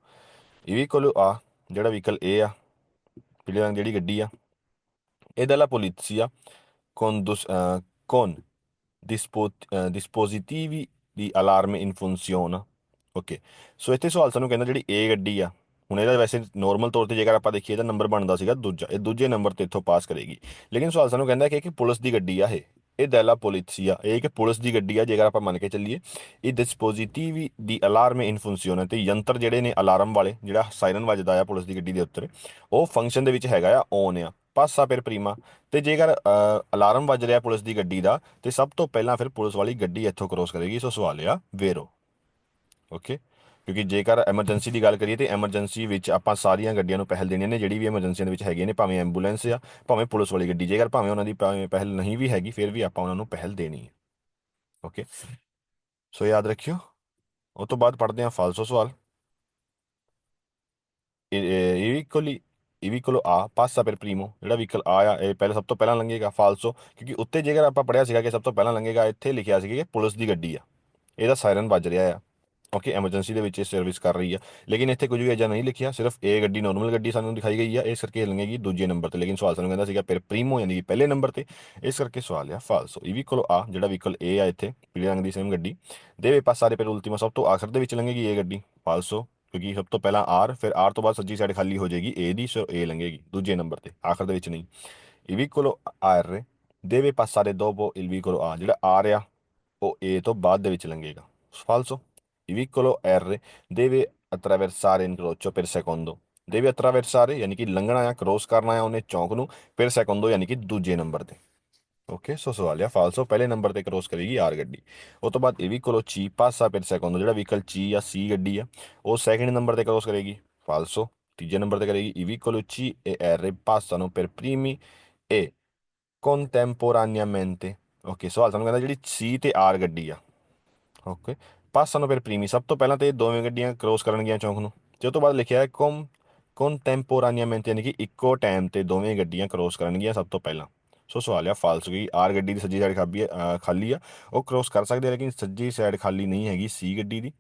ਈ vicolo A, ਜਿਹੜਾ ਵਹੀਕਲ ਏ ਆ, ਪੀਲੇ ਰੰਗ ਜਿਹੜੀ ਗੱਡੀ ਆ, e della polizia con dispositivi ਦੀ ਅਲਾਰਮ ਇਨ ਫੰਕਸ਼ਨ। ਓਕੇ, ਸੋ ਇੱਥੇ ਸਵਾਲ ਸਾਨੂੰ ਕਹਿੰਦਾ ਜਿਹੜੀ ਏ ਗੱਡੀ ਆ, ਹੁਣ ਇਹਦਾ ਵੈਸੇ ਨੋਰਮਲ ਤੌਰ ਤੇ ਜੇਕਰ ਆਪਾਂ ਦੇਖੀਏ ਤਾਂ ਨੰਬਰ ਬਣਦਾ ਸੀਗਾ ਦੂਜਾ, ਇਹ ਦੂਜੇ ਨੰਬਰ ਤੇ ਇੱਥੋਂ ਪਾਸ ਕਰੇਗੀ। ਲੇਕਿਨ ਸਵਾਲ ਸਾਨੂੰ ਕਹਿੰਦਾ ਕਿ ਪੁਲਿਸ ਦੀ ਗੱਡੀ ਆ ਇਹ ਦੈਲਾ ਪੋਲੀਸੀਆ, ਇਹ ਇੱਕ ਪੁਲਿਸ ਦੀ ਗੱਡੀ ਆ ਜੇਕਰ ਆਪਾਂ ਮੰਨ ਕੇ ਚੱਲੀਏ। ਇਹ ਡਿਸਪੋਜ਼ਿਟਿਵ ਦੀ ਅਲਾਰਮ ਇਨ ਫੰਕਸ਼ਨ, ਤੇ ਯੰਤਰ ਜਿਹੜੇ ਨੇ ਅਲਾਰਮ ਵਾਲੇ, ਜਿਹੜਾ ਸਾਇਰਨ ਵੱਜਦਾ ਆ ਪੁਲਿਸ ਦੀ ਗੱਡੀ ਦੇ ਉੱਤੇ, ਉਹ ਫੰਕਸ਼ਨ ਦੇ ਵਿੱਚ ਹੈਗਾ ਆ, ਔਨ ਆ, ਪਾਸਾ ਫਿਰ ਪ੍ਰੀਮਾ। ਤੇ ਜੇਕਰ ਅਲਾਰਮ ਵੱਜ ਰਿਹਾ ਪੁਲਿਸ ਦੀ ਗੱਡੀ ਦਾ, ਤੇ ਸਭ ਤੋਂ ਪਹਿਲਾਂ ਫਿਰ ਪੁਲਿਸ ਵਾਲੀ ਗੱਡੀ ਇੱਥੋਂ ਕ੍ਰੋਸ ਕਰੇਗੀ। ਸੋ ਸਵਾਲ ਆ ਵੇਰੋ। ਓਕੇ, ਕਿਉਂਕਿ ਜੇਕਰ ਐਮਰਜੈਂਸੀ ਦੀ ਗੱਲ ਕਰੀਏ ਤੇ ਐਮਰਜੈਂਸੀ ਵਿੱਚ ਆਪਾਂ ਸਾਰੀਆਂ ਗੱਡੀਆਂ ਨੂੰ ਪਹਿਲ ਦੇਣੀ ਨੇ, ਜਿਹੜੀ ਵੀ ਐਮਰਜੈਂਸੀਆਂ ਦੇ ਵਿੱਚ ਹੈਗੀਆਂ ਨੇ, ਭਾਵੇਂ ਐਂਬੂਲੈਂਸ ਆ, ਭਾਵੇਂ ਪੁਲਿਸ ਵਾਲੀ ਗੱਡੀ, ਜੇਕਰ ਭਾਵੇਂ ਉਹਨਾਂ ਦੀ ਪਹਿਲ ਨਹੀਂ ਵੀ ਹੈਗੀ, ਫਿਰ ਵੀ ਆਪਾਂ ਉਹਨਾਂ ਨੂੰ ਪਹਿਲ ਦੇਣੀ ਹੈ। ਓਕੇ, ਸੋ ਯਾਦ ਰੱਖਿਓ। ਉਹ ਤੋਂ ਬਾਅਦ ਪੜ੍ਹਦੇ ਹਾਂ ਫਾਲਸੋ ਸਵਾਲ। ਇਵੀਕੋਲੀ ਇਵੀਕੋਲੋ ਆ ਪਾਸਾ ਪਰ ਪ੍ਰੀਮੋ, ਜਿਹੜਾ ਵਹੀਕਲ ਆ ਇਹ ਪਹਿਲੇ ਸਭ ਤੋਂ ਪਹਿਲਾਂ ਲੰਘੇਗਾ। ਫਾਲਸੋ, ਕਿਉਂਕਿ ਉੱਤੇ ਜੇਕਰ ਆਪਾਂ ਪੜ੍ਹਿਆ ਸੀਗਾ ਕਿ ਸਭ ਤੋਂ ਪਹਿਲਾਂ ਲੰਘੇਗਾ, ਇੱਥੇ ਲਿਖਿਆ ਸੀਗਾ ਕਿ ਪੁਲਿਸ ਦੀ ਗੱਡੀ ਆ, ਇਹਦਾ ਸਾਇਰਨ ਵੱਜ ਰਿਹਾ ਆ। ਓਕੇ, ਐਮਰਜੈਂਸੀ ਦੇ ਵਿੱਚ ਇਹ ਸਰਵਿਸ ਕਰ ਰਹੀ ਆ, ਲੇਕਿਨ ਇੱਥੇ ਕੁਝ ਵੀ ਅਜਿਹਾ ਨਹੀਂ ਲਿਖਿਆ, ਸਿਰਫ ਇਹ ਗੱਡੀ ਨੋਰਮਲ ਗੱਡੀ ਸਾਨੂੰ ਦਿਖਾਈ ਗਈ ਆ, ਇਸ ਕਰਕੇ ਇਹ ਲੰਘੇਗੀ ਦੂਜੇ ਨੰਬਰ ਤੇ। ਲੇਕਿਨ ਸਵਾਲ ਸਾਨੂੰ ਕਹਿੰਦਾ ਸੀਗਾ ਫਿਰ ਪ੍ਰੀਮੋ ਯਾਨੀ ਕਿ ਪਹਿਲੇ ਨੰਬਰ ਤੇ, ਇਸ ਕਰਕੇ ਸਵਾਲ ਆ ਫਾਲਸੋ। ਇਵੀਕੋਲੋ ਆ, ਜਿਹੜਾ ਵਹੀਕਲ ਇਹ ਆ ਇੱਥੇ ਪੀਲੇ ਰੰਗ ਦੀ ਸੇਮ ਗੱਡੀ, ਦੇਵੇ ਪਾਸਾਰੇ ਪਰ ਉਲਟੀਮਾ, ਸਭ ਤੋਂ ਆਖਰ ਦੇ ਵਿੱਚ ਲੰਘੇਗੀ ਇਹ ਗੱਡੀ। ਫਾਲਸੋ, ਕਿਉਂਕਿ ਸਭ ਤੋਂ ਪਹਿਲਾਂ ਆਰ, ਫਿਰ ਆਰ ਤੋਂ ਬਾਅਦ ਸੱਜੀ ਸਾਈਡ ਖਾਲੀ ਹੋ ਜਾਏਗੀ ਏ ਦੀ, ਸੋ ਏ ਲੰਘੇਗੀ ਦੂਜੇ ਨੰਬਰ ਤੇ, ਆਖਰ ਦੇ ਵਿੱਚ ਨਹੀਂ। ਇਵੀਕੋਲੋ ਆਰ ਦੇਵੇ ਪਾਸਾਰੇ ਦੋਪੋ ਇਲ ਵੀਕੋਲੋ ਆ, ਜਿਹੜਾ ਆ ਰਿਹਾ ਉਹ ਏ ਤੋਂ ਬਾਅਦ ਦੇ ਵਿੱਚ ਲੰਘੇਗਾ। ਫਾਲਸੋ, il vicolo R deve attraversare incrocio per secondo, deve attraversare ਯਾਨੀ ਕਿ ਲੰਘਣਾ ਆ, ਕ੍ਰੋਸ ਕਰਨਾ ਆ ਉਹਨੇ ਚੌਂਕ ਨੂੰ, ਫਿਰ ਸੈਕੰਡੋ ਯਾਨੀ ਕਿ ਦੂਜੇ ਨੰਬਰ ਤੇ। ਓਕੇ, ਸੋ ਸਵਾਲ ਆ ਫਾਲਸੋ, ਪਹਿਲੇ ਨੰਬਰ ਤੇ ਕ੍ਰੋਸ ਕਰੇਗੀ ਆਰ ਗੱਡੀ। ਉਹ ਤੋਂ ਬਾਅਦ ਇਹ ਵੀ ਕੋਲੋ ਚੀ ਪਾਸਾ ਫਿਰ ਸੈਕੰਡੋ, ਜਿਹੜਾ ਵਹੀਕਲ ਚੀ ਆ, ਸੀ ਗੱਡੀ ਆ, ਉਹ ਸੈਕਿੰਡ ਨੰਬਰ ਤੇ ਕ੍ਰੋਸ ਕਰੇਗੀ। ਫਾਲਸੋ, ਤੀਜੇ ਨੰਬਰ ਤੇ ਕਰੇਗੀ। ਇਹ ਵੀ ਕੋਲੋ ਚੀ e R passano per primi e contemporaneamente। Okay, ਸਵਾਲ ਸਾਨੂੰ ਕਹਿੰਦਾ ਜਿਹੜੀ ਸੀ ਤੇ ਆਰ ਗੱਡੀ ਆ, ਓਕੇ, ਪਾਸਾਂ ਨੂੰ ਫਿਰ ਪ੍ਰੀਮੀ, ਸਭ ਤੋਂ ਪਹਿਲਾਂ ਤੇ ਇਹ ਦੋਵੇਂ ਗੱਡੀਆਂ ਕ੍ਰੋਸ ਕਰਨਗੀਆਂ ਚੌਂਕ ਨੂੰ, ਤੇ ਉਹ ਤੋਂ ਬਾਅਦ ਲਿਖਿਆ ਹੈ ਕੰਟੈਂਪੋਰਾਨੀਆਮੈਂਟ, ਯਾਨੀ ਕਿ ਇੱਕੋ ਟਾਈਮ ਤੇ ਦੋਵੇਂ ਗੱਡੀਆਂ ਕ੍ਰੋਸ ਕਰਨਗੀਆਂ ਸਭ ਤੋਂ ਪਹਿਲਾਂ। ਸੋ ਸਵਾਲ ਆ ਫਾਲਸ, ਗਈ ਆਰ ਗੱਡੀ ਦੀ ਸੱਜੀ ਸਾਈਡ ਖਾਲੀ ਆ, ਉਹ ਕ੍ਰੋਸ ਕਰ ਸਕਦੇ ਆ, ਲੇਕਿਨ ਸੱਜੀ ਸਾਈਡ ਖਾਲੀ ਨਹੀਂ ਹੈਗੀ ਸੀ ਗੱਡੀ ਦੀ।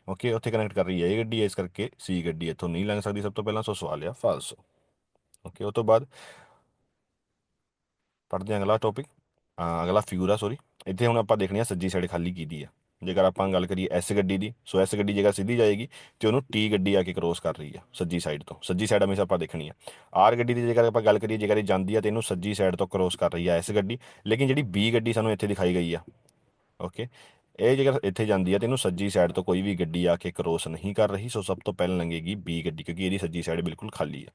ਓਕੇ, ਉੱਥੇ ਕਨੈਕਟ ਕਰ ਰਹੀ ਹੈ ਇਹ ਗੱਡੀ, ਇਸ ਕਰਕੇ ਸੀ ਗੱਡੀ ਇੱਥੋਂ ਨਹੀਂ ਲੰਘ ਸਕਦੀ ਸਭ ਤੋਂ ਪਹਿਲਾਂ। ਸੋ ਸਵਾਲ ਆ ਫਾਲਸੋ। ਓਕੇ, ਉਹ ਤੋਂ ਬਾਅਦ ਪੜ੍ਹਦੇ ਹਾਂ ਅਗਲਾ ਟੌਪਿਕ, ਅਗਲਾ ਫਿਗਰ ਆ, ਸੋਰੀ। ਇੱਥੇ ਹੁਣ ਆਪਾਂ ਦੇਖਣੀ ਆ ਸੱਜੀ ਸਾਈਡ ਖਾਲੀ ਕੀਦੀ ਆ। ਜੇਕਰ ਆਪਾਂ ਗੱਲ ਕਰੀਏ ਐਸ ਗੱਡੀ ਦੀ, ਸੋ ਐਸ ਗੱਡੀ ਜੇਕਰ ਸਿੱਧੀ ਜਾਏਗੀ ਤੇ ਉਹਨੂੰ ਟੀ ਗੱਡੀ ਆ ਕੇ ਕ੍ਰੋਸ ਕਰ ਰਹੀ ਆ ਸੱਜੀ ਸਾਈਡ ਤੋਂ, ਸੱਜੀ ਸਾਈਡ ਹਮੇਸ਼ਾ ਆਪਾਂ ਦੇਖਣੀ ਆ। ਆਰ ਗੱਡੀ ਦੀ ਜੇਕਰ ਆਪਾਂ ਗੱਲ ਕਰੀਏ, ਜੇਕਰ ਇਹ ਜਾਂਦੀ ਆ ਤੇ ਇਹਨੂੰ ਸੱਜੀ ਸਾਈਡ ਤੋਂ ਕ੍ਰੋਸ ਕਰ ਰਹੀ ਆ ਐਸ ਗੱਡੀ। ਲੇਕਿਨ ਜਿਹੜੀ ਬੀ ਗੱਡੀ ਸਾਨੂੰ ਇੱਥੇ ਦਿਖਾਈ ਗਈ ਆ, ਓਕੇ, ਇਹ ਜੇਕਰ ਇੱਥੇ ਜਾਂਦੀ ਆ ਤੇ ਇਹਨੂੰ ਸੱਜੀ ਸਾਈਡ ਤੋਂ ਕੋਈ ਵੀ ਗੱਡੀ ਆ ਕੇ ਕ੍ਰੋਸ ਨਹੀਂ ਕਰ ਰਹੀ। ਸੋ ਸਭ ਤੋਂ ਪਹਿਲਾਂ ਲੰਘੇਗੀ ਬੀ ਗੱਡੀ, ਕਿਉਂਕਿ ਇਹਦੀ ਸੱਜੀ ਸਾਈਡ ਬਿਲਕੁਲ ਖਾਲੀ ਆ।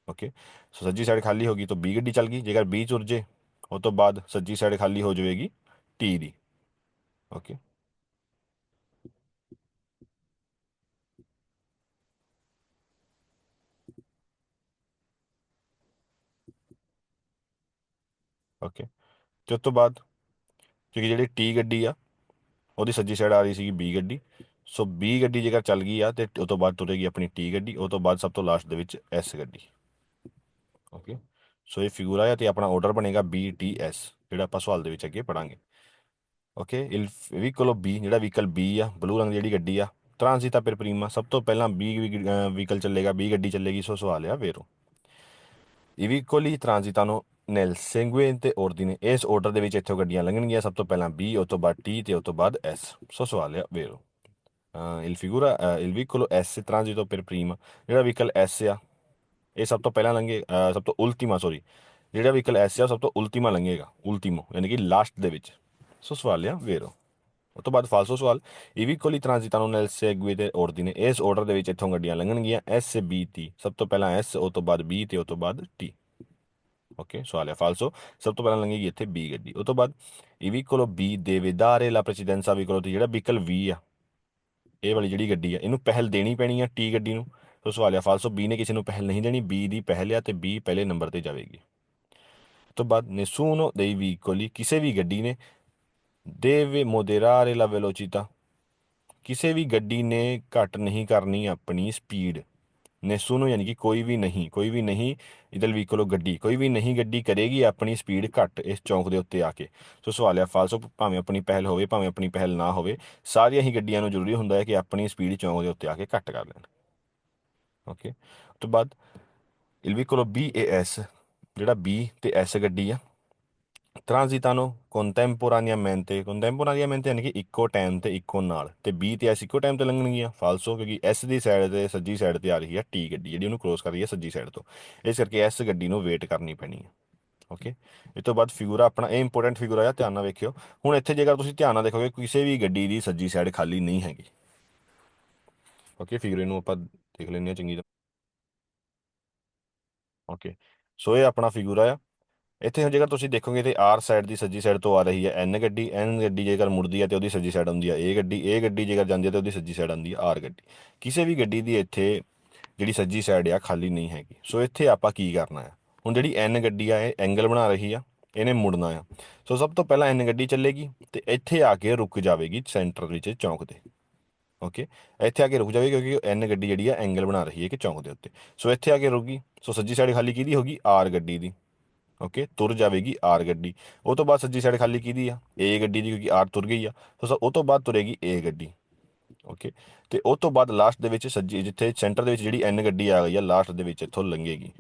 ਓਕੇ, ਸੋ ਸੱਜੀ ਸਾਈਡ ਖਾਲੀ ਹੋ ਗਈ ਤਾਂ ਬੀ ਗੱਡੀ ਚੱਲ ਗਈ। ਜੇਕਰ ਬੀ ਤੁਰ ਜੇ, ਉਹ ਤੋਂ ਬਾਅਦ ਸੱਜੀ ਸਾਈਡ ਖਾਲੀ ਹੋ ਜਾਵੇਗੀ ਟੀ ਦੀ। ਓਕੇ, ਓਕੇ, ਤੇ ਉਸ ਤੋਂ ਬਾਅਦ ਕਿਉਂਕਿ ਜਿਹੜੀ ਟੀ ਗੱਡੀ ਆ ਉਹਦੀ ਸੱਜੀ ਸਾਈਡ ਆ ਰਹੀ ਸੀਗੀ ਬੀ ਗੱਡੀ, ਸੋ ਬੀ ਗੱਡੀ ਜੇਕਰ ਚੱਲ ਗਈ ਆ ਤੇ ਉਹ ਤੋਂ ਬਾਅਦ ਤੁਰੇਗੀ ਆਪਣੀ ਟੀ ਗੱਡੀ, ਉਹ ਤੋਂ ਬਾਅਦ ਸਭ ਤੋਂ ਲਾਸਟ ਦੇ ਵਿੱਚ ਐਸ ਗੱਡੀ। ਓਕੇ, ਸੋ ਇਹ ਫਿਗਰ ਆਇਆ ਤੇ ਆਪਣਾ ਆਰਡਰ ਬਣੇਗਾ ਬੀ ਟੀ ਐਸ, ਜਿਹੜਾ ਆਪਾਂ ਸਵਾਲ ਦੇ ਵਿੱਚ ਅੱਗੇ ਪੜਾਂਗੇ। ਓਕੇ, ਇਲ ਵਹੀਕਲ ਬੀ, ਜਿਹੜਾ ਵਹੀਕਲ ਬੀ ਆ, ਬਲੂ ਰੰਗ ਦੀ ਜਿਹੜੀ ਗੱਡੀ ਆ, ਟ੍ਰਾਂਜ਼ਿਟਾ ਪਰ ਪ੍ਰੀਮਾ, ਸਭ ਤੋਂ ਪਹਿਲਾਂ ਬੀ ਵਹੀਕਲ ਚੱਲੇਗਾ, ਬੀ ਗੱਡੀ ਚੱਲੇਗੀ। ਸੋ ਸਵਾਲ ਆ ਵੇਰੋ। I vicoli transitano nel seguente ordine, ਇਸ ਆਰਡਰ ਦੇ ਵਿੱਚ ਇੱਥੋਂ ਗੱਡੀਆਂ ਲੰਘਣਗੀਆਂ, ਸਭ ਤੋਂ ਪਹਿਲਾਂ B, ਉਸ ਤੋਂ ਬਾਅਦ T ਤੇ ਉਸ ਤੋਂ ਬਾਅਦ S। ਸੋ ਸਵਾਲ ਆ ਵੇਰੋ। il vicolo S transito per prima, ਜਿਹੜਾ ਵਹੀਕਲ S ਆ ਇਹ ਸਭ ਤੋਂ ਪਹਿਲਾਂ ਲੰਘੇ, ਸਭ ਤੋਂ ਉਲਟੀਮਾ, ਸੋਰੀ, ਜਿਹੜਾ ਵਹੀਕਲ S ਆ ਉਹ ਸਭ ਤੋਂ ਉਲਟੀਮਾ ਲੰਘੇਗਾ, ਉਲਟੀਮੋ ਯਾਨੀ ਕਿ ਲਾਸਟ ਦੇ ਵਿੱਚ। ਸੋ ਸਵਾਲ ਆ ਵੇਰੋ। ਉਹ ਤੋਂ ਬਾਅਦ ਫਾਲਸੋ ਸਵਾਲ, i vicoli transitano nel seguente ordine, ਇਸ ਆਰਡਰ ਦੇ ਵਿੱਚ ਇੱਥੋਂ ਗੱਡੀਆਂ ਲੰਘਣਗੀਆਂ S B T, ਸਭ ਤੋਂ ਪਹਿਲਾਂ S, ਉਸ ਤੋਂ ਬਾਅਦ B ਤੇ ਉਸ ਤੋਂ ਬਾਅਦ T। ਓਕੇ, ਸਵਾਲ ਹੈ ਫਾਲਸੋ, ਸਭ ਤੋਂ ਪਹਿਲਾਂ ਲੰਘੇਗੀ ਇੱਥੇ ਬੀ ਗੱਡੀ। ਉਹ ਤੋਂ ਬਾਅਦ ਇਹ ਵੀ ਕੋਲੋਂ ਬੀ ਦੇਵੇ ਦਾਰੇ ਲਾ ਪ੍ਰੈਸੀਡੈਂਸਾ ਵੀ ਕੋਲੋਂ, ਜਿਹੜਾ ਵਹੀਕਲ ਵੀ ਆ, ਇਹ ਵਾਲੀ ਜਿਹੜੀ ਗੱਡੀ ਆ, ਇਹਨੂੰ ਪਹਿਲ ਦੇਣੀ ਪੈਣੀ ਆ ਟੀ ਗੱਡੀ ਨੂੰ। ਸੋ ਸਵਾਲ ਹੈ ਫਾਲਸੋ, ਬੀ ਨੇ ਕਿਸੇ ਨੂੰ ਪਹਿਲ ਨਹੀਂ ਦੇਣੀ, ਬੀ ਦੀ ਪਹਿਲ ਆ ਤੇ ਬੀ ਪਹਿਲੇ ਨੰਬਰ ਤੇ ਜਾਵੇਗੀ। ਉਸ ਤੋਂ ਬਾਅਦ nessuno dei vicoli, ਕਿਸੇ ਵੀ ਗੱਡੀ ਨੇ deve moderare la velocità, ਕਿਸੇ ਵੀ ਗੱਡੀ ਨੇ ਘੱਟ ਨਹੀਂ ਕਰਨੀ ਆਪਣੀ ਸਪੀਡ। ਨੈਸੂਨੋ ਯਾਨੀ ਕਿ ਕੋਈ ਵੀ ਨਹੀਂ, ਕੋਈ ਵੀ ਨਹੀਂ, ਇਧਰ ਵੀ ਕੋਲੋਂ ਗੱਡੀ, ਕੋਈ ਵੀ ਨਹੀਂ ਗੱਡੀ ਕਰੇਗੀ ਆਪਣੀ ਸਪੀਡ ਘੱਟ ਇਸ ਚੌਂਕ ਦੇ ਉੱਤੇ ਆ ਕੇ। ਸੋ ਸਵਾਲ ਹੈ ਫਾਲਸੋ, ਭਾਵੇਂ ਆਪਣੀ ਪਹਿਲ ਹੋਵੇ ਭਾਵੇਂ ਆਪਣੀ ਪਹਿਲ ਨਾ ਹੋਵੇ, ਸਾਰੀਆਂ ਹੀ ਗੱਡੀਆਂ ਨੂੰ ਜ਼ਰੂਰੀ ਹੁੰਦਾ ਹੈ ਕਿ ਆਪਣੀ ਸਪੀਡ ਚੌਂਕ ਦੇ ਉੱਤੇ ਆ ਕੇ ਘੱਟ ਕਰ ਲੈਣ। ਓਕੇ, ਉਸ ਤੋਂ ਬਾਅਦ ਇਲ ਵੀ ਕੋਲੋਂ ਬੀ ਏ ਐਸ, ਜਿਹੜਾ ਬੀ ਤੇ ਐਸ ਗੱਡੀ ਆ, ਟ੍ਰਾਂਜ਼ਿਟਾਨੋ ਯਾਨੀ ਕਿ ਇੱਕੋ ਟਾਈਮ ਤੇ ਇੱਕੋ ਨਾਲ, ਤੇ ਬੀ ਤੇ ਐਸ ਇੱਕੋ ਟਾਈਮ ਤੇ ਲੰਘਣਗੀਆਂ, ਫਾਲਸੋ, ਕਿਉਂਕਿ ਐਸ ਦੀ ਸਾਈਡ ਤੇ ਸੱਜੀ ਸਾਈਡ ਤੇ ਆ ਰਹੀ ਹੈ ਟੀ ਗੱਡੀ ਜਿਹੜੀ ਉਹਨੂੰ ਕ੍ਰੋਸ ਕਰ ਰਹੀ ਹੈ ਸੱਜੀ ਸਾਈਡ ਤੋਂ। ਇਸ ਕਰਕੇ ਐਸ ਗੱਡੀ ਨੂੰ ਵੇਟ ਕਰਨੀ ਪੈਣੀ ਹੈ। ਓਕੇ, ਇਹ ਤੋਂ ਬਾਅਦ ਫਿਗਰ ਆਪਣਾ ਇਹ ਇੰਪੋਰਟੈਂਟ ਫਿਗਰ ਆ, ਧਿਆਨ ਨਾਲ ਵੇਖਿਓ। ਹੁਣ ਇੱਥੇ ਜੇਕਰ ਤੁਸੀਂ ਧਿਆਨ ਨਾਲ ਦੇਖੋਗੇ ਕਿਸੇ ਵੀ ਗੱਡੀ ਦੀ ਸੱਜੀ ਸਾਈਡ ਖਾਲੀ ਨਹੀਂ ਹੈਗੀ। ਓਕੇ, ਫਿਗਰ ਨੂੰ ਆਪਾਂ ਦੇਖ ਲੈਂਦੇ ਹਾਂ ਚੰਗੀ ਤਰ੍ਹਾਂ। ਓਕੇ, ਸੋ ਇਹ ਆਪਣਾ ਫਿਗਰ ਆ। ਇੱਥੇ ਹੁਣ ਜੇਕਰ ਤੁਸੀਂ ਦੇਖੋਗੇ ਤੇ ਆਰ ਸਾਈਡ ਦੀ ਸੱਜੀ ਸਾਈਡ ਤੋਂ ਆ ਰਹੀ ਹੈ ਐਨ ਗੱਡੀ ਜੇਕਰ ਮੁੜਦੀ ਹੈ ਤੇ ਉਹਦੀ ਸੱਜੀ ਸਾਈਡ ਆਉਂਦੀ ਹੈ ਇਹ ਗੱਡੀ ਜੇਕਰ ਜਾਂਦੀ ਹੈ ਤੇ ਉਹਦੀ ਸੱਜੀ ਸਾਈਡ ਆਉਂਦੀ ਹੈ ਆਰ ਗੱਡੀ। ਕਿਸੇ ਵੀ ਗੱਡੀ ਦੀ ਇੱਥੇ ਜਿਹੜੀ ਸੱਜੀ ਸਾਈਡ ਆ ਖਾਲੀ ਨਹੀਂ ਹੈਗੀ। ਸੋ ਇੱਥੇ ਆਪਾਂ ਕੀ ਕਰਨਾ ਆ, ਹੁਣ ਜਿਹੜੀ ਐਨ ਗੱਡੀ ਆ ਇਹ ਐਂਗਲ ਬਣਾ ਰਹੀ ਆ, ਇਹਨੇ ਮੁੜਨਾ ਆ। ਸੋ ਸਭ ਤੋਂ ਪਹਿਲਾਂ ਐਨ ਗੱਡੀ ਚੱਲੇਗੀ ਤੇ ਇੱਥੇ ਆ ਕੇ ਰੁਕ ਜਾਵੇਗੀ ਸੈਂਟਰ ਵਿੱਚ ਚੌਂਕ ਦੇ। ਓਕੇ, ਇੱਥੇ ਆ ਕੇ ਰੁਕ ਜਾਵੇਗੀ ਕਿਉਂਕਿ ਐਨ ਗੱਡੀ ਜਿਹੜੀ ਆ ਐਂਗਲ ਬਣਾ ਰਹੀ ਹੈ ਕਿ ਚੌਂਕ ਦੇ ਉੱਤੇ। ਸੋ ਇੱਥੇ ਆ ਕੇ ਰੁਕ ਗਈ। ਸੋ ਸੱਜੀ ਸਾਈਡ ਖਾਲੀ ਕਿਹਦੀ ਹੋਗੀ, ਆਰ ਗੱਡੀ ਦੀ। ਓਕੇ, ਤੁਰ ਜਾਵੇਗੀ ਆਰ ਗੱਡੀ। ਉਹ ਤੋਂ ਬਾਅਦ ਸੱਜੀ ਸਾਈਡ ਖਾਲੀ ਕਿਹਦੀ ਆ, ਏ ਗੱਡੀ ਦੀ, ਕਿਉਂਕਿ ਆਰ ਤੁਰ ਗਈ ਆ। ਸੋ ਉਹ ਤੋਂ ਬਾਅਦ ਤੁਰੇਗੀ ਏ ਗੱਡੀ। ਓਕੇ, ਤੇ ਉਹ ਤੋਂ ਬਾਅਦ ਲਾਸਟ ਦੇ ਵਿੱਚ ਸੱਜੀ ਜਿੱਥੇ ਸੈਂਟਰ ਦੇ ਵਿੱਚ ਜਿਹੜੀ ਐਨ ਗੱਡੀ ਆ ਗਈ ਆ ਲਾਸਟ ਦੇ ਵਿੱਚ ਇੱਥੋਂ ਲੰਘੇਗੀ।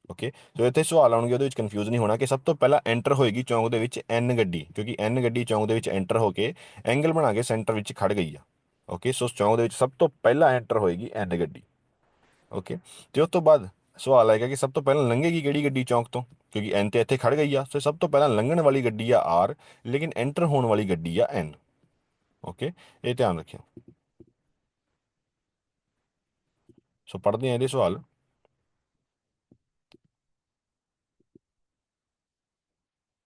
ਓਕੇ, ਸੋ ਇੱਥੇ ਸਵਾਲ ਆਉਣਗੇ ਉਹਦੇ ਵਿੱਚ ਕਨਫਿਊਜ਼ ਨਹੀਂ ਹੋਣਾ ਕਿ ਸਭ ਤੋਂ ਪਹਿਲਾਂ ਐਂਟਰ ਹੋਏਗੀ ਚੌਂਕ ਦੇ ਵਿੱਚ ਐਨ ਗੱਡੀ, ਕਿਉਂਕਿ ਐਨ ਗੱਡੀ ਚੌਂਕ ਦੇ ਵਿੱਚ ਐਂਟਰ ਹੋ ਕੇ ਐਂਗਲ ਬਣਾ ਕੇ ਸੈਂਟਰ ਵਿੱਚ ਖੜ ਗਈ ਆ। ਓਕੇ, ਸੋ ਚੌਂਕ ਦੇ ਵਿੱਚ ਸਭ ਤੋਂ ਪਹਿਲਾਂ ਐਂਟਰ ਹੋਏਗੀ ਐਨ ਗੱਡੀ। ਓਕੇ, ਤੇ ਉਸ ਤੋਂ ਬਾਅਦ ਸਵਾਲ ਆਏਗਾ ਕਿ ਸਭ ਤੋਂ ਪਹਿਲਾਂ ਲੰਘੇਗੀ ਕਿਹੜੀ ਗੱਡੀ ਚੌਂਕ ਤੋਂ, ਕਿਉਂਕਿ ਐਨ ਤੇ ਇੱਥੇ ਖੜ ਗਈ ਆ। ਸੋ ਸਭ ਤੋਂ ਪਹਿਲਾਂ ਲੰਘਣ ਵਾਲੀ ਗੱਡੀ ਆ ਆਰ, ਲੇਕਿਨ ਐਂਟਰ ਹੋਣ ਵਾਲੀ ਗੱਡੀ ਆ ਐਨ। ਓਕੇ, ਇਹ ਧਿਆਨ ਰੱਖਿਓ। ਸੋ ਪੜ੍ਹਦੇ ਹਾਂ ਇਹਦੇ ਸਵਾਲ।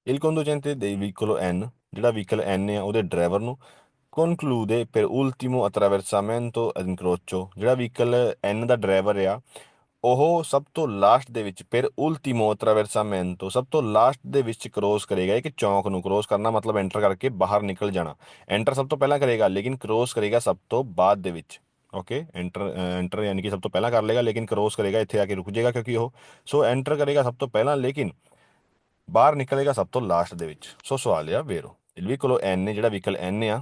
Il conducente del veicolo N, ਜਿਹੜਾ ਵਹੀਕਲ N ਆ ਉਹਦੇ ਡਰਾਈਵਰ ਨੂੰ conclude per ultimo attraversamento incrocio, ਜਿਹੜਾ ਵਹੀਕਲ N ਦਾ ਡਰਾਈਵਰ ਆ ਉਹ ਸਭ ਤੋਂ ਲਾਸਟ ਦੇ ਵਿੱਚ ਫਿਰ ਉਲਟੀਮੋ attraversamento ਸਭ ਤੋਂ ਲਾਸਟ ਦੇ ਵਿੱਚ ਕ੍ਰੋਸ ਕਰੇਗਾ। ਇੱਕ ਚੌਂਕ ਨੂੰ ਕ੍ਰੋਸ ਕਰਨਾ ਮਤਲਬ ਐਂਟਰ ਕਰਕੇ ਬਾਹਰ ਨਿਕਲ ਜਾਣਾ। ਐਂਟਰ ਸਭ ਤੋਂ ਪਹਿਲਾਂ ਕਰੇਗਾ ਲੇਕਿਨ ਕ੍ਰੋਸ ਕਰੇਗਾ ਸਭ ਤੋਂ ਬਾਅਦ ਦੇ ਵਿੱਚ। ਓਕੇ, ਐਂਟਰ ਯਾਨੀ ਕਿ ਸਭ ਤੋਂ ਪਹਿਲਾਂ ਕਰ ਲੇਗਾ ਲੇਕਿਨ ਕ੍ਰੋਸ ਕਰੇਗਾ ਇੱਥੇ ਆ ਕੇ ਰੁਕ ਜਾਏਗਾ ਕਿਉਂਕਿ ਉਹ। ਸੋ ਐਂਟਰ ਕਰੇਗਾ ਸਭ ਤੋਂ ਪਹਿਲਾਂ ਲੇਕਿਨ ਬਾਹਰ ਨਿਕਲੇਗਾ ਸਭ ਤੋਂ ਲਾਸਟ ਦੇ ਵਿੱਚ। ਸੋ ਸਵਾਲ ਆ ਵੇਰੋ il vicolo N, ਜਿਹੜਾ ਵਹੀਕਲ N ਆ